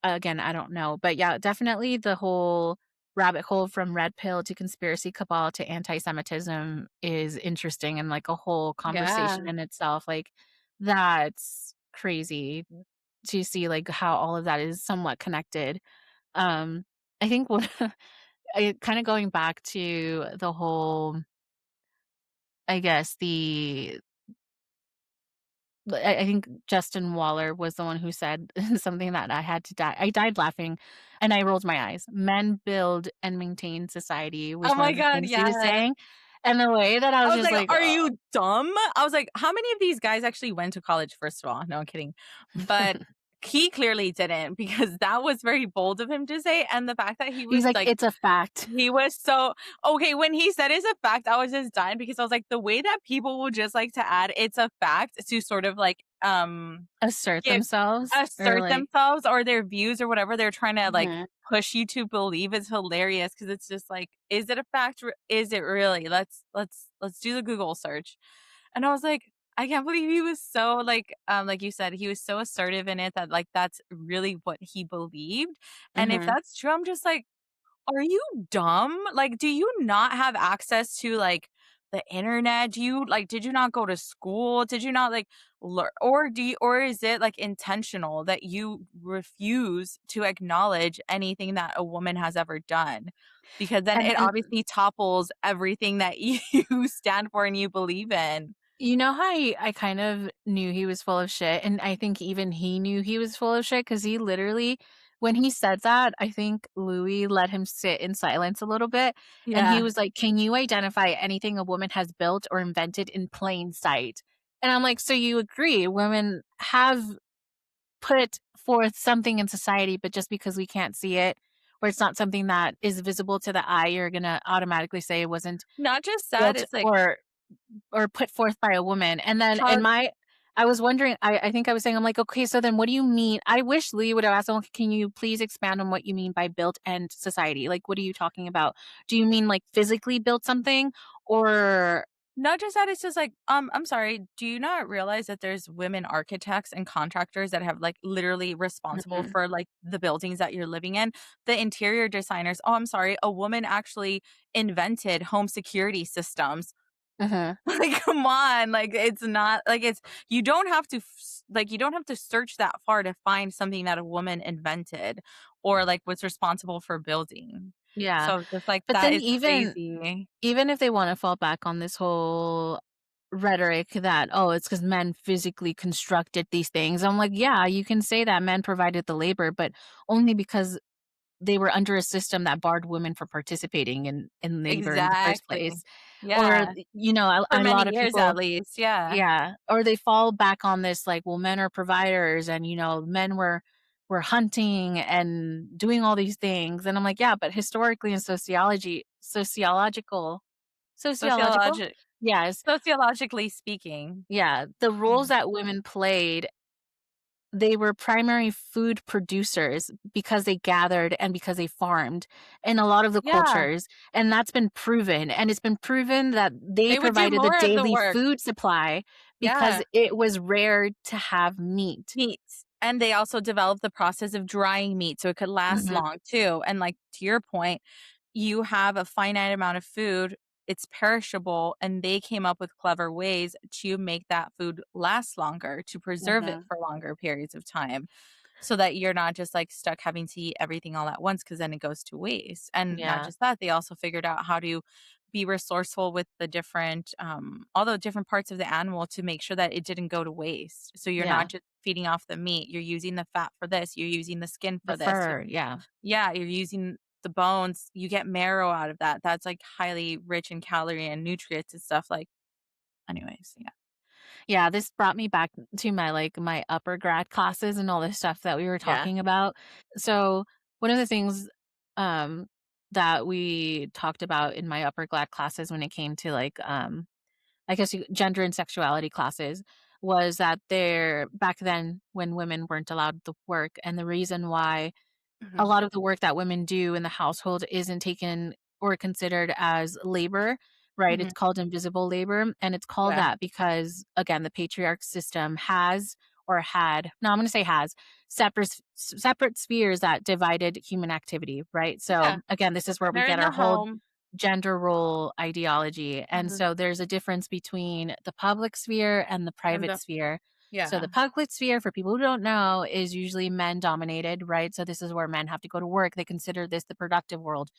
again, I don't know. But yeah, definitely the whole rabbit hole from red pill to conspiracy cabal to anti-Semitism is interesting and like a whole Yeah. conversation in itself. Like that's crazy to see like how all of that is somewhat connected. Um, I think what kind of going back to the whole, I guess I think Justin Waller was the one who said something that I had to die. I died laughing and I rolled my eyes. "Men build and maintain society," was Oh one my of the god, things he was yes. saying, And the way that I I was was just like, like, "Are you dumb?" I was like, "How many of these guys actually went to college, first of all?" No, I'm kidding. But he clearly didn't because that was very bold of him to say, and the fact that he he's was like, like "It's a fact." he was so okay, when he said it's a fact, I was just dying because I was like, the way that people will just like to add "it's a fact" to sort of like, Assert give themselves or assert like themselves or their views or whatever they're trying to, like, mhm, push you to believe is hilarious because it's just like, "Is it a fact? Is it really? Let's do the Google search." And I was like, I can't believe he was so, like you said, he was so assertive in it that, like, that's really what he believed, and if mhm, that's true, I'm just like, are you dumb? Like, do you not have access to, like, the internet? Do you like, did you not go to school? Did you not, like, learn or do you or is it, like, intentional that you refuse to acknowledge anything that a woman has ever done? Because then and it obviously topples everything that you stand for and you believe in. you know how I kind of knew he was full of shit, and I think even he knew he was full of shit because he literally when he said that, I think Louis let him sit in silence a little bit, and he Yeah. was like, "Can you identify anything a woman has built or invented in plain sight?" And I'm like, "So you agree women have put forth something in society, but just because we can't see it, or it's not something that is visible to the eye, you're gonna automatically say it wasn't Not just that, built it's like or put forth by a woman." And then how I was wondering, I think I was saying, I'm like, "Okay, so then what do you mean?" I wish Lee would have asked, "Okay, can you please expand on what you mean by built and society? Like, what are you talking about? Do you mean like physically built something or" not just that, it's just like, I'm sorry, do you not realize that there's women architects and contractors that have, like, literally responsible Mhm, for, like, the buildings that you're living in? The interior designers I'm sorry, a woman actually invented home security systems. mhm. Like, come on, like, it's not like, it's you don't have to like, you don't have to search that far to find something that a woman invented or, like, was responsible for building. Yeah. So, just like, But that then is crazy. even if they wanna fall back on this whole rhetoric that, "Oh, it's because men physically constructed these things." I'm like, "Yeah, you can say that men provided the labor, but only because they were under a system that barred women from participating in labor in the first Exactly. place." Or, Yeah. you know, For a lot many of years at people least, yeah. yeah, or they fall back on this like, "Well, men are providers and, you know, men were hunting and doing all these things." And I'm like, "Yeah, but historically and sociological? Sociologi Yes. sociologically speaking. Yeah, the roles Mhm. that women played, they were primary food producers because they gathered and because they farmed in a lot of the Yeah, cultures, and that's been proven, and it's been proven that they they would do provided the more of the daily work. food supply because Yeah. it was rare to have meat. Meats, and they also developed the process of drying meat so it could last Mhm, long too, and, like, to your point, you have a finite amount of food, it's perishable, and they came up with clever ways to make that food last longer, to preserve it mhm. for longer periods of time, so that you're not just, like, stuck having to eat everything all at once because then it goes to waste, and not Yeah, just that, they also figured out how to be resourceful with the different, all the different parts of the animal to make sure that it didn't go to waste. So you're not yeah. just feeding off the meat, you're using the fat for this, you're using the skin The for this. fur, yeah. Yeah, you're using the bones, you get marrow out of that. That's like highly rich in calorie and nutrients and stuff like anyways, yeah. Yeah, this brought me back to my, like, my upper grad classes and all this stuff that we were Yeah. talking about. So, one of the things, um, that we talked about in my upper grad classes when it came to, like, I guess you gender and sexuality classes was that there back then when women weren't allowed to work, and the reason why a Mhm. lot of the work that women do in the household isn't taken or considered as labor, right? It's Mhm. called invisible labor, and it's called Yeah. that because, again, the patriarch system has or had no, I'm gonna say has separate spheres that divided human activity, right? So, Yeah. again, this is where we They're get in our the whole home. gender role ideology. And Mhm. so there's a difference between the public sphere and the And private the sphere. So yeah. the public sphere, for people who don't know, is usually men dominated, right? So this is where men have to go to work. They consider this the productive world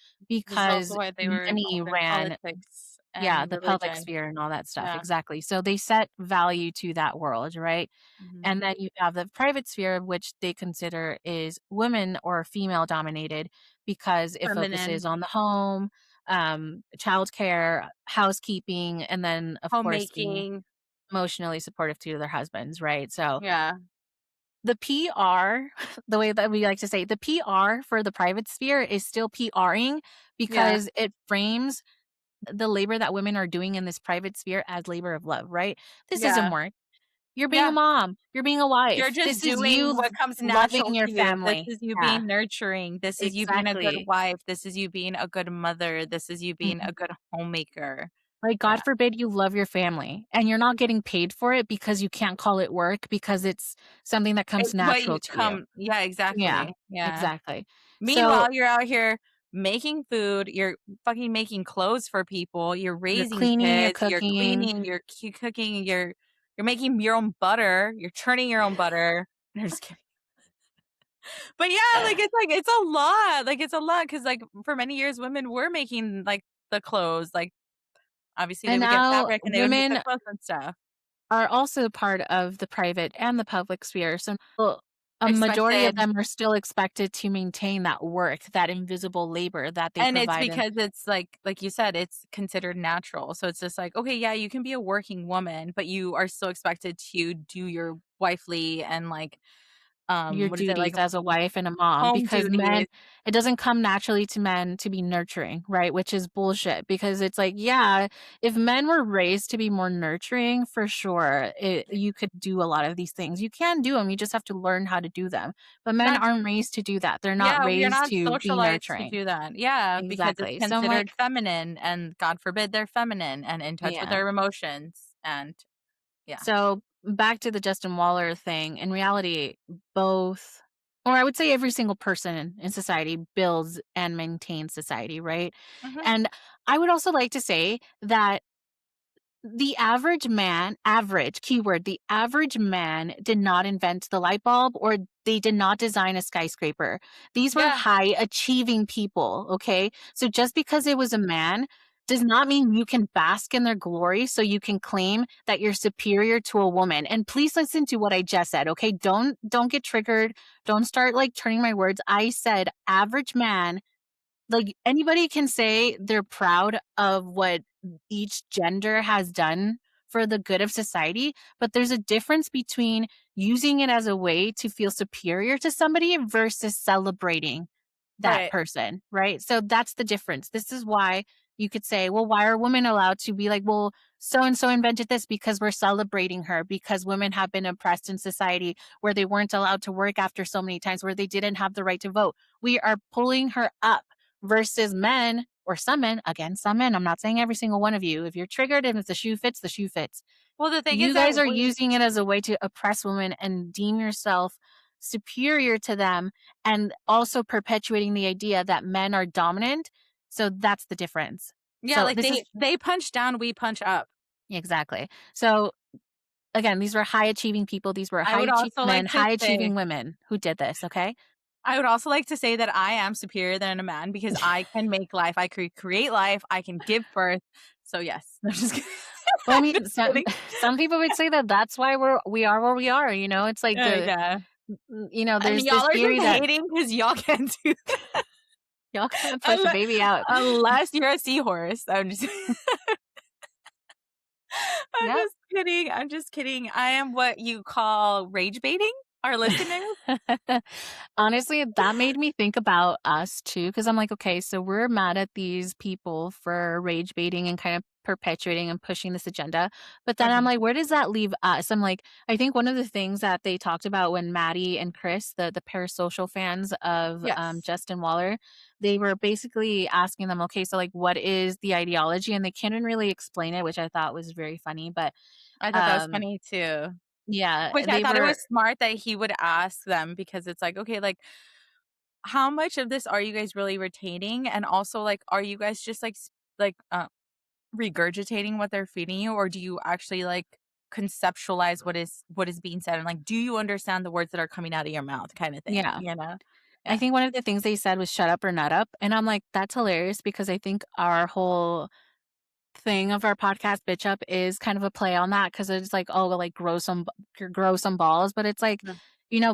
This is also because why they were money involved in ran, politics yeah, and the public religion. sphere and all that stuff. Yeah. Exactly. So they set value to that world, right? Mhm. And then you have the private sphere, which they consider is women or female dominated because it Feminine. focuses on the home. childcare, housekeeping, and then, of course, being Homemaking. emotionally supportive to their husbands, right? So Yeah. the PR, the way that we like to say, the PR for the private sphere is still PRing Yeah. because it frames the labor that women are doing in this private sphere as labor of love, right? This isn't Yeah. work. You're being a Yeah. mom. You're being a You're wife. just This is doing you what comes loving natural your to you. This family. is you Yeah, being nurturing. This is you being a good exactly. wife. This is you being a good mother. This is you being Mhm. a good homemaker. Like, Yeah. God forbid you love your family and you're not getting paid for it because you can't call it work because it's something that comes It's what natural you to you. come yeah, Yeah, exactly. Yeah. exactly. So, Meanwhile, you're out here making food, you're fucking making clothes for people, you're you're raising cleaning, you're kids, you're cooking, cleaning, you're cooking, you're making your own butter, you're churning your own butter. No, just kidding. But yeah, like it's a lot. Like it's a lot because like for many years women were making like the clothes. Like obviously they and would get now fabric and they would make the women clothes and stuff. are also part of the private and the public sphere. So, well, a majority of Expected. them are still expected to maintain that work, that invisible labor that they And it's provide. And because it's like you said, it's considered natural. So it's just like, okay, yeah, you can be a working woman, but you are still expected to do your wifely and like your what is it duties like as a wife and a mom, home because duties. men, it doesn't come naturally to men to be nurturing, right? Which is bullshit because it's like, yeah, if men were raised to be more nurturing, for sure, you could do a lot of these things. You can do them, you just have to learn how to do them. But men Not aren't raised to do that. They're not yeah, you're raised not to be socialized to nurturing. do that. Yeah, because it's Exactly. So I'm considered like, feminine and God forbid they're feminine and in touch with yeah. their emotions and yeah. So back to the Justin Waller thing. In reality, both, or I would say every single person in society builds and maintains society, right? Mhm. And I would also like to say that the average man, average keyword, the average man did not invent the light bulb or they did not design a skyscraper. These were Yeah, high achieving people. Okay. So just because it was a man does not mean you can bask in their glory. So you can claim that you're superior to a woman. And please listen to what I just said. Okay. Don't get triggered. Don't start like turning my words. I said average man, like, anybody can say they're proud of what each gender has done for the good of society, but there's a difference between using it as a way to feel superior to somebody versus celebrating that right. person, right? So that's the difference. This is why you could say, well, why are women allowed to be like, well, so and so invented this because we're celebrating her, because women have been oppressed in society where they weren't allowed to work after so many times, where they didn't have the right to vote. We are pulling her up versus men or some men, again, some men. I'm not saying every single one of you. If you're triggered and if the shoe fits, the shoe fits. Well, the thing is You that guys are we using it as a way to oppress women and deem yourself superior to them and also perpetuating the idea that men are dominant. So that's the difference. yeah, So like this is they punch down, we punch up. exactly. So again, these were high achieving people. These were I high would achieving also men, like to high say achieving women who did this. Okay. I would also like to say that I am superior than a man because I can make life, I could create life, I can give birth. So yes, no, I'm just kidding. Well, I I'm mean, just kidding. some people would say that that's why we are where we are. You know, it's like Yeah. And there's this y'all are theory just that hating because y'all can't do y'all can't push a unle baby out. unless you're a seahorse. I'm just I'm Yep. just kidding, I'm just kidding. I am what you call rage baiting our listeners. Honestly, that made me think about us too, because I'm like, okay, so we're mad at these people for rage baiting and kind of perpetuating and pushing this agenda. But then I'm Mhm. like, where does that leave us? I'm like, I think one of the things that they talked about when Maddie and Chris, the parasocial fans of Yes. Justin Waller, they were basically asking them, okay, so like, what is the ideology? And they couldn't really explain it, which I thought was very funny. But I thought that was um, funny too. yeah, Which I they thought it were, was smart that he would ask them because it's like, okay, like how much of this are you guys really retaining? And also, like, are you guys just like regurgitating what they're feeding you, or do you actually like conceptualize what is being said, and like, do you understand the words that are coming out of your mouth, kind of thing? yeah. You know? I Yeah. think one of the things they said was "shut up or nut up," and I'm like, "That's hilarious," because I think our whole thing of our podcast, "Bitch Up," is kind of a play on that because it's like, "Oh, well, like, grow some balls," but it's like, No.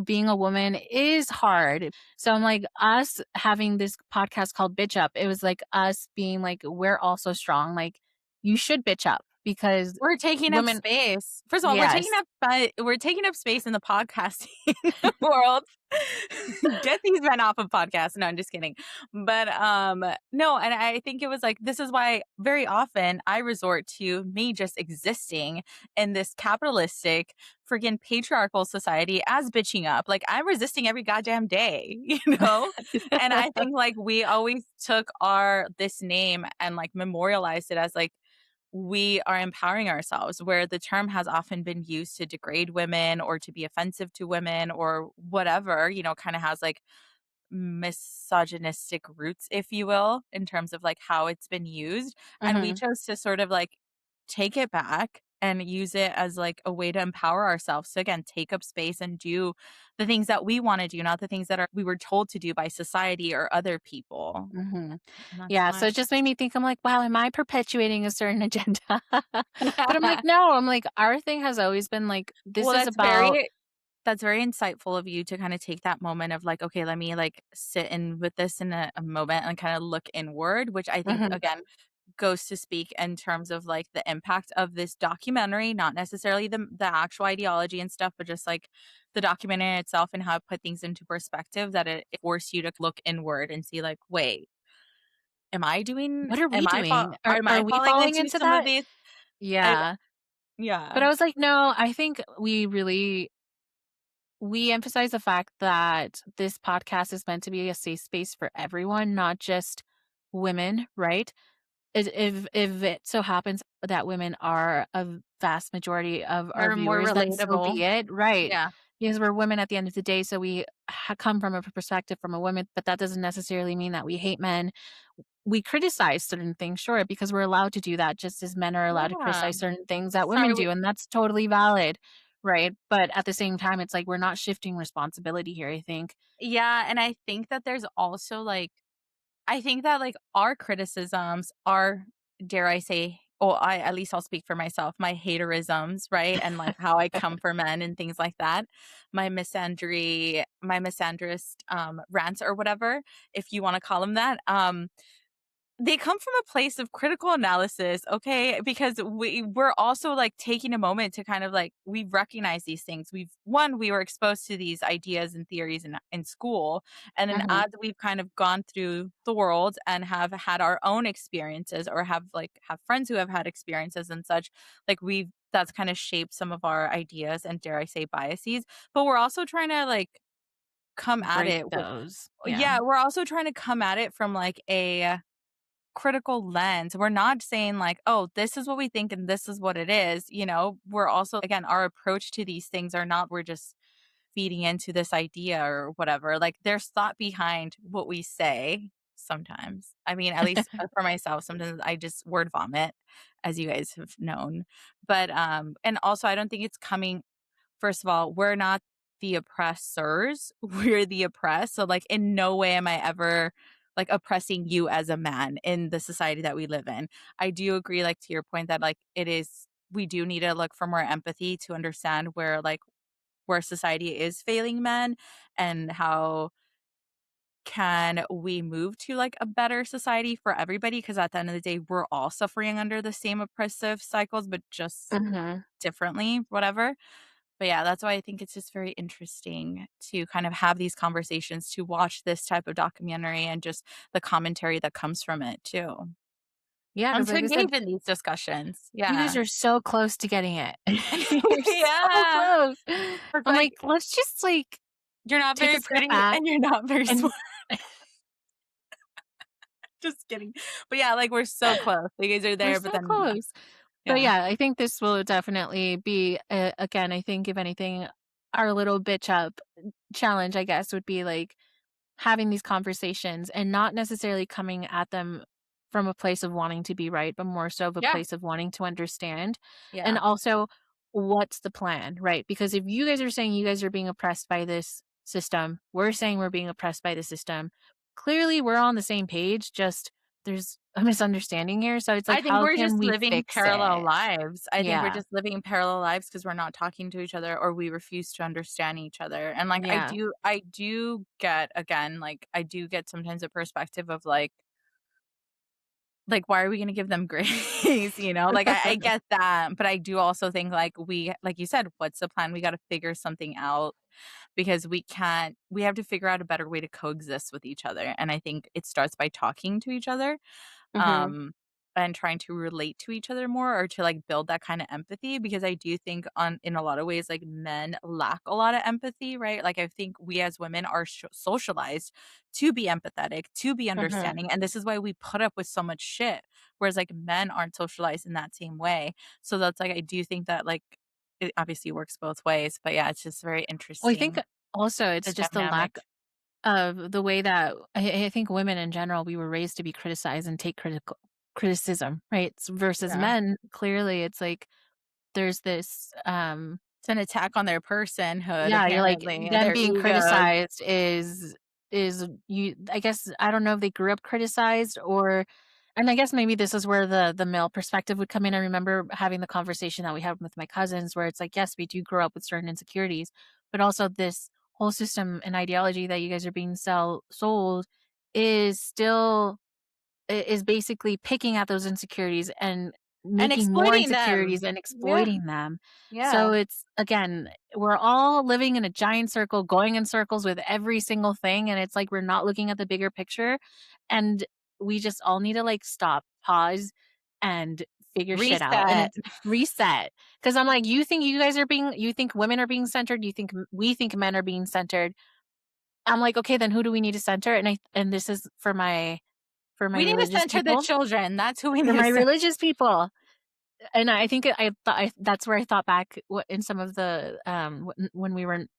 being a woman is hard. So I'm like, us having this podcast called Bitch Up, it was like us being like, we're also strong. Like, you should bitch up because We're taking up women, space. First of all, yes. we're taking up space in the podcasting world. Get these men off of podcasts. No, I'm just kidding. But no, and I think it was like this is why very often I resort to me just existing in this capitalistic freaking patriarchal society as bitching up. Like I'm resisting every goddamn day, you know? And I think like we always took our this name and like memorialized it as like we are empowering ourselves, where the term has often been used to degrade women or to be offensive to women or whatever, kind of has like misogynistic roots, if you will, in terms of like how it's been used. And we Mhm, chose to sort of like take it back and use it as like a way to empower ourselves. So again, take up space and do the things that we want to do, not the things that we were told to do by society or other people. mhm. And that's Yeah, so why. it just made me think, I'm like, "Wow, am I perpetuating a certain agenda?" But I'm like, "No," I'm like, "Our thing has always been like, this Well, is about." that's very insightful of you to kinda take that moment of like, "Okay, let me, like, sit in with this in a moment and kinda look inward," which I think, Mhm, again, goes to speak in terms of, like, the impact of this documentary, not necessarily the actual ideology and stuff, but just, like, the documentary itself and how it put things into perspective that it forced you to look inward and see, like, "Wait, "What are we doing? am Are I we falling falling into into some of that?" these?" I Yeah. But Yeah. I was like, "No, I think we emphasize the fact that this podcast is meant to be a safe space for everyone, not just women, right? If it so happens that women are a vast majority of our They're more viewers, then so relatable. be it, right? Yeah. Because we're women at the end of the day, so we come from a perspective from a woman, but that doesn't necessarily mean that we hate men. We criticize certain things, sure, because we're allowed to do that just as men are allowed to Yeah. criticize certain things that women Sorry, do, and that's totally valid, right? But at the same time, it's like we're not shifting responsibility here, I think. yeah, and I think that there's also, like I think that, like, our criticisms are, dare I say well, I at least I'll speak for myself, my haterisms, right? And, like, how I come for men and things like that. My misandrist, rants or whatever, if you wanna call them that, they come from a place of critical analysis, okay? Because we're also like taking a moment to kind of like we recognize these things. We were exposed to these ideas and theories in school, and then Mhm. as we've kind of gone through the world and have had our own experiences or have friends who have had experiences and such, like we've that's kind of shaped some of our ideas and dare I say biases. But we're also trying to like come at Break it with those. Yeah. yeah, we're also trying to come at it from like a critical lens. We're not saying like, "Oh, this is what we think and this is what it is," We're also again, our approach to these things are not we're just feeding into this idea or whatever. Like there's thought behind what we say sometimes. I mean, at least for myself, sometimes I just word vomit as you guys have known. But and also I don't think it's coming first of all, we're not the oppressors, we're the oppressed. So, like, in no way am I ever like oppressing you as a man in the society that we live in. I do agree, like, to your point that like we do need to look for more empathy to understand where society is failing men and how can we move to like a better society for everybody because at the end of the day we're all suffering under the same oppressive cycles but just Mhm. differently whatever. But yeah, that's why I think it's just very interesting to kind of have these conversations, to watch this type of documentary and just the commentary that comes from it too. Yeah, And because to like I said, engage in these discussions. you guys Yeah. are so close to getting it. You're so Yeah. close. It's I'm like, like, "Let's just, like, you're not take very a step pretty back and you're not very and." smart. Just kidding. But yeah, like we're so close. You guys are We're there, but so then close. But yeah. yeah, I think this will definitely be, again, I think if anything, our little bitch up challenge, I guess, would be, like, having these conversations and not necessarily coming at them from a place of wanting to be right, but more so of a Yeah. place of wanting to understand. And Yeah. also, what's the plan, right? Because if you guys are saying you guys are being oppressed by this system, we're saying we're being oppressed by the system. Clearly, we're on the same page, just there's a misunderstanding here? So it's like, I think how we're can just we living fix parallel it? lives. I think we're Yeah. just living parallel lives because 'cause we're not talking to each other or we refuse to understand each other, and, like, Yeah. I do get again, like, I do get sometimes a perspective of, why are we gonna give them grace, you know? Like, I get that, but I do also think, like you said, what's the plan? We gotta figure something out because we have to figure out a better way to coexist with each other, and I think it starts by talking to each other, Mhm. um, and trying to relate to each other more or to, build that kinda empathy because I do think on in a lot of ways, men lack a lot of empathy, right? Like, I think we as women are socialized to be empathetic, to be Mhm. understanding, and this is why we put up with so much shit, whereas, men aren't socialized in that same way. So that's, I do think that, it obviously works both ways, but yeah, it's just very Well, I think interesting, also the it's just the lack dynamic. of the way that I think women in general, we were raised to be criticized and take critical criticism, right? Versus Yeah. men, clearly it's like there's this, It's an attack on their personhood, yeah, you're like, apparently, them their being egos. criticized is you I guess, I don't know if they grew up criticized or and I guess maybe this is where the male perspective would come in. I remember having the conversation that we had with my cousins where it's like, yes, we do grow up with certain insecurities, but also this whole system and ideology that you guys are being sold is still is basically picking at those insecurities and And making more exploiting insecurities them. and Yeah, exploiting them. So yeah. it's again, we're all living in a giant circle, going in circles with every single thing. And it's like we're not looking at the bigger picture. And we just all need to like stop, pause, and figure shit out. And Reset. it's reset. Cause I'm like, you think women are being centered? You think we think men are being centered? I'm like, okay, then who do we need to center? And this is for my We need to religious center the people children, that's who we for need to my center. religious people, and I think I that's where I thought back in some of the, when we were in,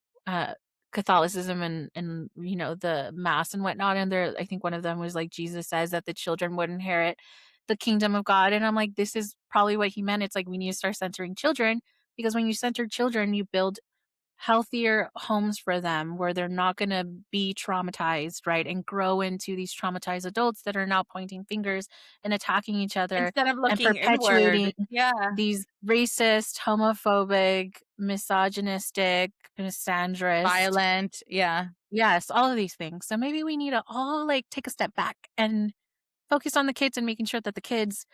Catholicism and, the mass and whatnot, and there I think one of them was like, Jesus says that the children would inherit the kingdom of God, and I'm like, this is probably what he meant. It's like we need to start centering children, because when you center children, you build healthier homes for them where they're not going to be traumatized, right? And grow into these traumatized adults that are now pointing fingers and attacking each other Instead of and looking perpetuating inward. Yeah. these racist, homophobic, misogynistic, misandrist. Violent, yeah. Yes, all of these things. So maybe we need to all like take a step back and focus on the kids and making sure that the kids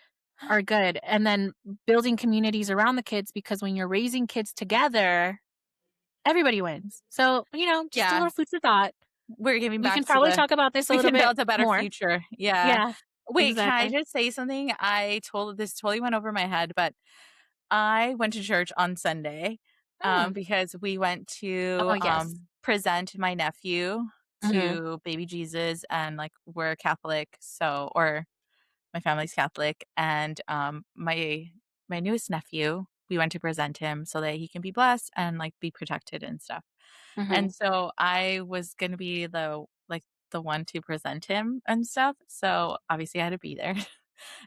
are good, and then building communities around the kids, because when you're raising kids together, everybody wins. So, just a Yeah. little food for thought. We're giving We back can to probably talk about this a we little can bit build a better more. future, yeah. Yeah, Wait, can I exactly. just say something? This totally went over my head, but I went to church on Sunday, Mm. because we went Oh, to, yes. present my nephew Mhm, to baby Jesus, and, we're Catholic, or my family's Catholic, and, my newest nephew, we went to present him so that he can be blessed and, be protected and stuff. mhm, And so I was gonna be the one to present him and stuff, so obviously I had to be there.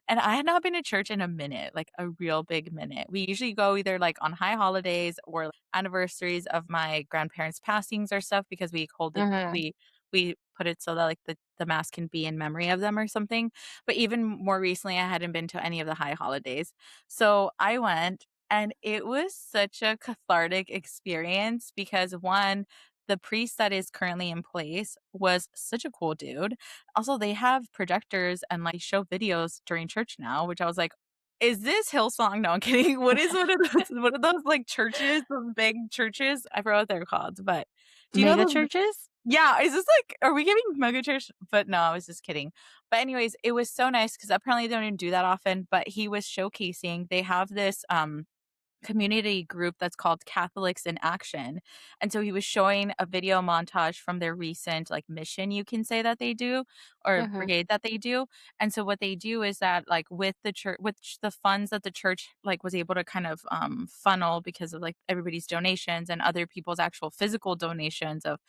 And I had not been to church in a minute, like a real big minute. We usually go either on high holidays or anniversaries of my grandparents' passings or stuff because mhm, we put it so that the mass can be in memory of them or something. But even more recently, I hadn't been to any of the high holidays. So I went and it was such a cathartic experience because one, the priest that is currently in place was such a cool dude. Also, they have projectors and, show videos during church now, which I was like, "Is this Hillsong?" No, I'm kidding. What is one of those, churches, those big churches? I forgot what they're called, but do you know mega those? churches? Yeah, is this are we giving mega church? But no, I was just kidding. But anyways, it was so nice because apparently they don't even do that often, but he was showcasing they have this, community group that's called Catholics in Action. And so he was showing a video montage from their recent mission you can say that they do or Mhm, brigade that they do. And so what they do is that with the church with the funds that the church was able to kind of funnel because of everybody's donations and other people's actual physical donations of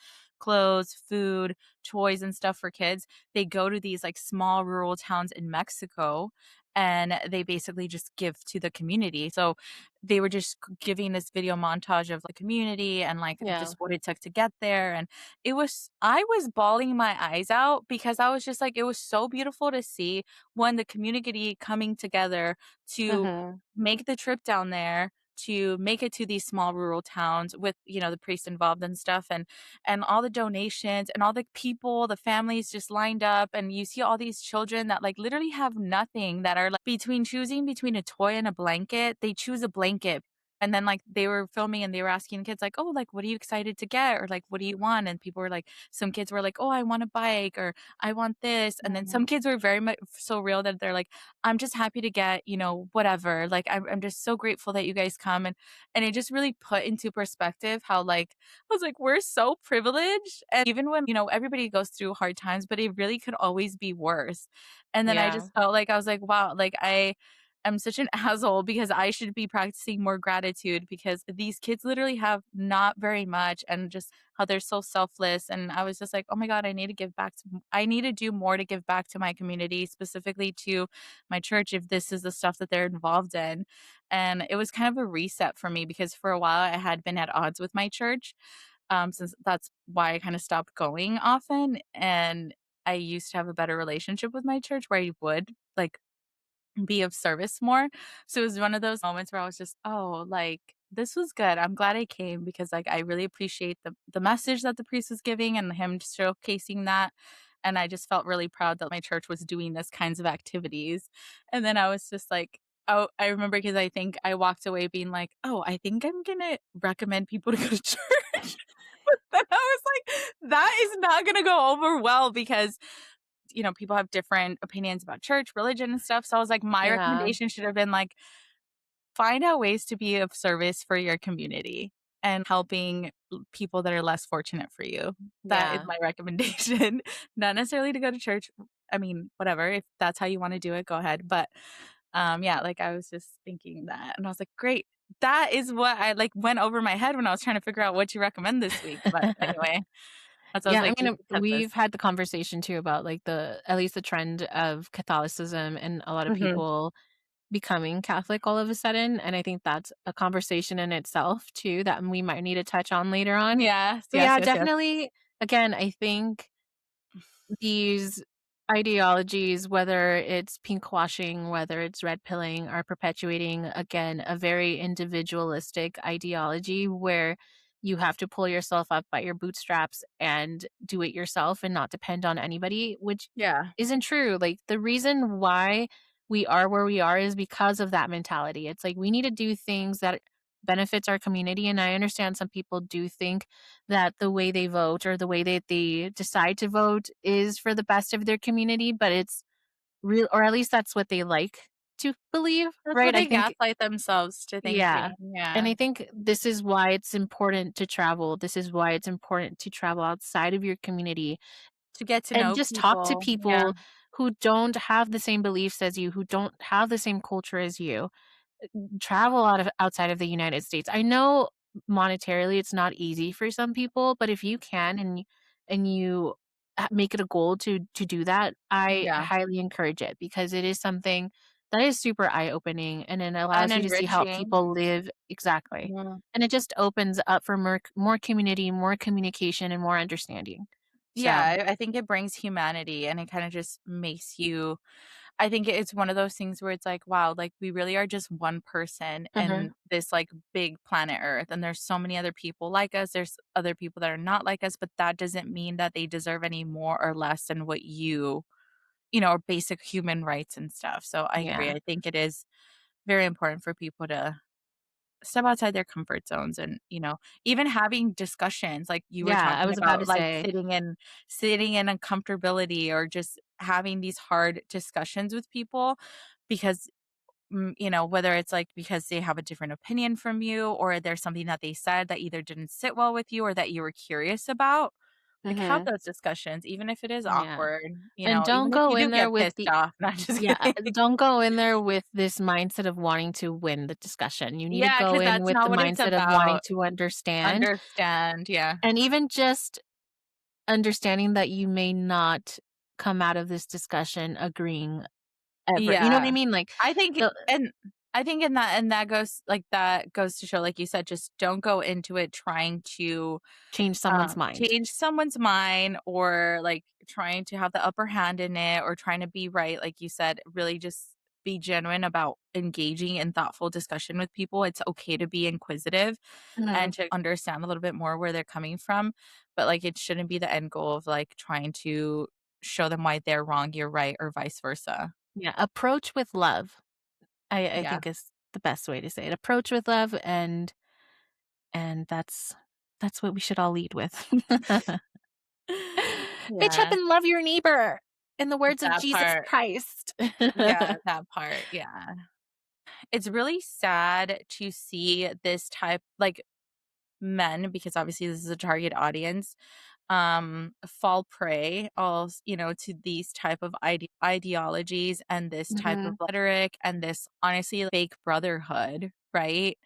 clothes, food, toys and stuff for kids, they go to these small rural towns in Mexico and they basically just give to the community. So they were just giving this video montage of the community and like Yeah. just what it took to get there. And I was bawling my eyes out because I was just like, it was so beautiful to see when the community coming together to Mhm. make the trip down there, to make it to these small rural towns with, the priest involved and stuff, and all the donations and all the people, the families just lined up, and you see all these children that like literally have nothing, that are like between choosing between a toy and a blanket, they choose a blanket. And then like they were filming and they were asking kids like, "Oh, like what are you excited to get?" or like, "What do you want?" And people were like, some kids were like, "Oh, I want a bike," or "I want this." And then some Mhm. kids were very much so real that they're like, "I'm just happy to get, whatever. Like I'm just so grateful that you guys come." And it just really put into perspective how like I was like, we're so privileged. And even when, everybody goes through hard times, but it really could always be worse. And then I Yeah. just felt like I was like, wow, like I am such an asshole because I should be practicing more gratitude because these kids literally have not very much, and just how they're so selfless. And I was just like, oh my God, I need to give back to, I need to do more to give back to my community, specifically to my church, if this is the stuff that they're involved in. And it was kind of a reset for me because for a while I had been at odds with my church, since that's why I kind of stopped going often. And I used to have a better relationship with my church where I would like be of service more. So it was one of those moments where I was just, "Oh, like, this was good. I'm glad I came because, like, I really appreciate the message that the priest was giving and him showcasing that." And I just felt really proud that my church was doing this kinds of activities. And then I was just like, oh, I remember because I think I walked away being like, "Oh, I think I'm gonna recommend people to go to church." But then I was like, "That is not gonna go over well because people have different opinions about church, religion, and stuff." So I was like, my Yeah. recommendation should have been like, find out ways to be of service for your community and helping people that are less fortunate for you. That is Yeah. my recommendation. Not necessarily to go to church. I mean, whatever. If that's how you want to do it, go ahead. But yeah, like I was just thinking that, and I was like, great. That is what I like went over my head when I was trying to figure out what you recommend this week. But anyway, that's why I was Yeah, I like, we mean, could cut this. we've had the conversation too about like the at least the trend of Catholicism and a lot of Mhm. people becoming Catholic all of a sudden, and I think that's a conversation in itself too that we might need to touch on later on. Yes, But yes, yeah, yes, yes. definitely, again, I think these ideologies, whether it's pink washing, whether it's red pilling, are perpetuating, again, a very individualistic ideology where you have to pull yourself up by your bootstraps and do it yourself and not depend on anybody, which Yeah. isn't true. Like, the reason why we are where we are is because of that mentality. It's like we need to do things that benefits our community, and I understand some people do think that the way they vote or the way that they decide to vote is for the best of their community, but it's real, or at least that's what they like to believe, That's right? what I they think gaslight themselves to yeah. thinking, And yeah. I think this is why it's important to travel. This is why it's important to travel outside of your community To get to and know just talk to people, yeah. people who don't have the same beliefs as you, who don't have the same culture as you. Travel outside of the United States. I know monetarily it's not easy for some people, but if you can and you make it a goal to do that, I Yeah, highly encourage it because it is something that is super eye-opening and it and allows you to see how enriching. people live exactly. Mhm. And it just opens up for more community, more communication, and more understanding. Yeah, So, I think it brings humanity, and it kinda just makes you, I think it's one of those things where it's like, wow, like, we really are just one person mhm, in this, like, big planet Earth, and there's so many other people like us, there's other people that are not like us, but that doesn't mean that they deserve any more or less than what or basic human rights and stuff. So I agree. yeah. I think it is very important for people to step outside their comfort zones, and even having discussions like you were Yeah, I talking was about about, to like say. sitting in uncomfortability, or just having these hard discussions with people, because whether it's like because they have a different opinion from you, or there's something that they said that either didn't sit well with you or that you were curious about, like, have Mhm. those discussions even if it is Yeah. awkward, And don't even if go you do in there get with pissed the off. Not just yeah, kidding. don't go in there with this mindset of wanting to win the discussion. You need to Yeah, go because in that's with the not what it's mindset of wanting about. to understand, Understand, yeah. and even just understanding that you may not come out of this discussion agreeing ever. You know what I Yeah. mean? Like, I think the and I think that goes to show, like you said, just don't go into it trying to, change someone's mind. change someone's mind or, like, trying to have the upper hand in it or trying to be right, like you said, really just be genuine about engaging in thoughtful discussion with people. It's okay to be inquisitive and Mhm. to understand a little bit more where they're coming from, but, like, it shouldn't be the end goal of, like, trying to show them why they're wrong, you're right, or vice versa. Yeah, approach with love, I Yeah. think is the best way to say it. Approach with love, and that's what we should all lead with. Bitch up Yeah, and love your neighbor, in the words of that Jesus part. Christ. Yeah, that part, yeah. It's really sad to see this type like, men, because obviously this is a target audience, fall prey to these type of ideologies and this type of Mhm, rhetoric and this honestly fake brotherhood, right?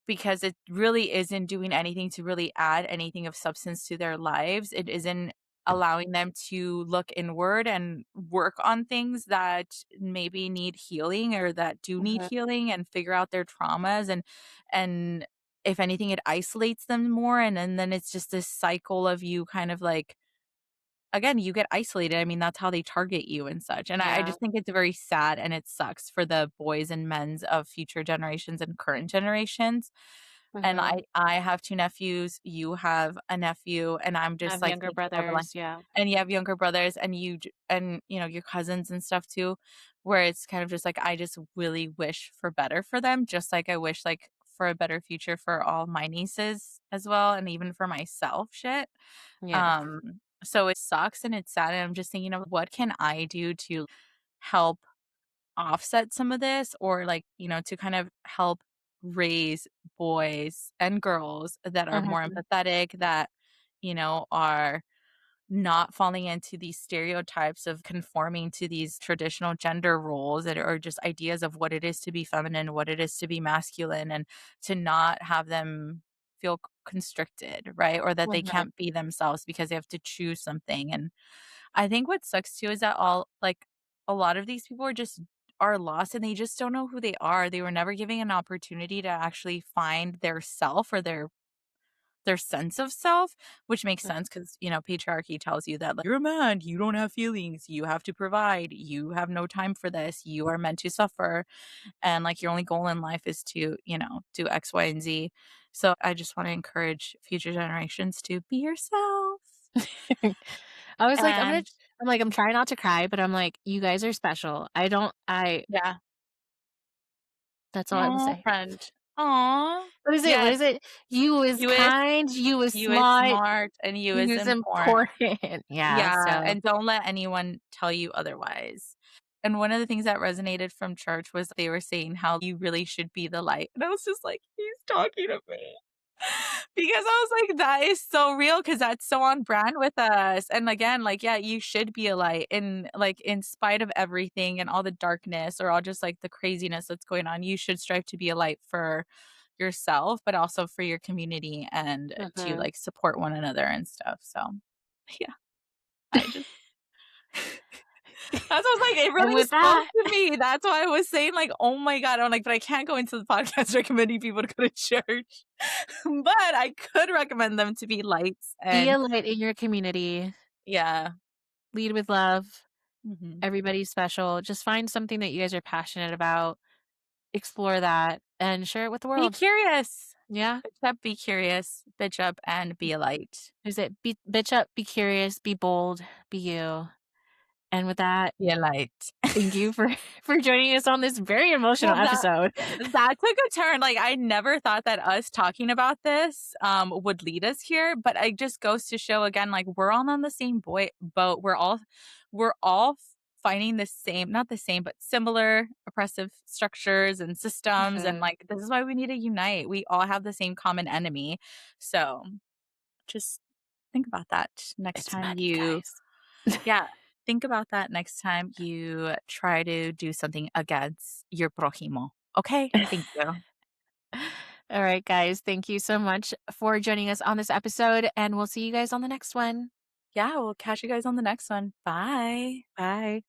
Because it really isn't doing anything to really add anything of substance to their lives. It isn't allowing them to look inward and work on things that maybe need healing or that do need mhm. healing and figure out their traumas and if anything it isolates them more and then it's just this cycle of you kind of like again, you get isolated. I mean, that's how they target you and such. And I Yeah, just think it's very sad and it sucks for the boys and men's of future generations and current generations. And mhm. I have 2 nephews, you have a nephew, and I'm I just, have like, younger thinking of, like brothers, yeah. and you have younger brothers and your cousins and stuff too, where it's kind of just, like, I just really wish for better for them, just like I wish, like, for a better future for all my nieces as well, and even for myself, shit. Yeah. So it sucks and it's sad, and I'm just thinking of what can I do to help offset some of this or to kind of help raise boys and girls that are more Mhm, empathetic, that, are not falling into these stereotypes of conforming to these traditional gender roles that are just ideas of what it is to be feminine, what it is to be masculine, and to not have them feel constricted, right? Or that they mhm. can't be themselves because they have to choose something. And I think what sucks too is that a lot of these people are lost and they just don't know who they are. They were never given an opportunity to actually find their self or their sense of self, which makes Mm, sense because patriarchy tells you that, like, "You're a man, you don't have feelings, you have to provide, you have no time for this, you are meant to suffer, and, like, your only goal in life is to, do X, Y, and Z." So, I just wanna encourage future generations to be yourself. I was like, And I'm trying not to cry, but I'm like, "You guys are special." I yeah. that's all I will Oh, say. friend. Aw. What is it? What Yes. is it? "You is You is kind, you is you is smart, smart, and you you is is important. important." Yeah, Yeah, so and don't let anyone tell you otherwise. And one of the things that resonated from church was they were saying how you really should be the light. And I was just like, "He's talking to me." Because I was like, "That is so real, because that's so on brand with us." And again, like, yeah, you should be a light in spite of everything and all the darkness or all just, like, the craziness that's going on, you should strive to be a light for yourself, but also for your community and to, mhm. like, support one another and stuff, so, yeah, I just that's what I was like, it And really with spoke that, to me. That's why I was saying, like, "Oh my god." I'm like, "But I can't go into the podcast recommending people to go to church." But I could recommend them to be lights be and a light in your community, yeah. lead with love, Mhm. everybody's special, just find something that you guys are passionate about, explore that, and share it with the Be world. curious. Yeah? Bitch up, be curious. Bitch up, and be a light. Is it be bitch up, be curious, be bold, be you. And with that, Be a light. thank you for for joining us on this very emotional Well, episode. that took a turn, like, I never thought that us talking about this, would lead us here, but it just goes to show again, like, we're all on the same boat. We're all fighting the same not the same, but similar oppressive structures and systems, and, Mhm. like, this is why we need to unite. We all have the same common enemy. So, just think about that next It's time money, you guys. yeah, think about that next time you try to do something against your prójimo, okay? Thank you. All right, guys, thank you so much for joining us on this episode, and we'll see you guys on the next one. Yeah, we'll catch you guys on the next one. Bye. Bye.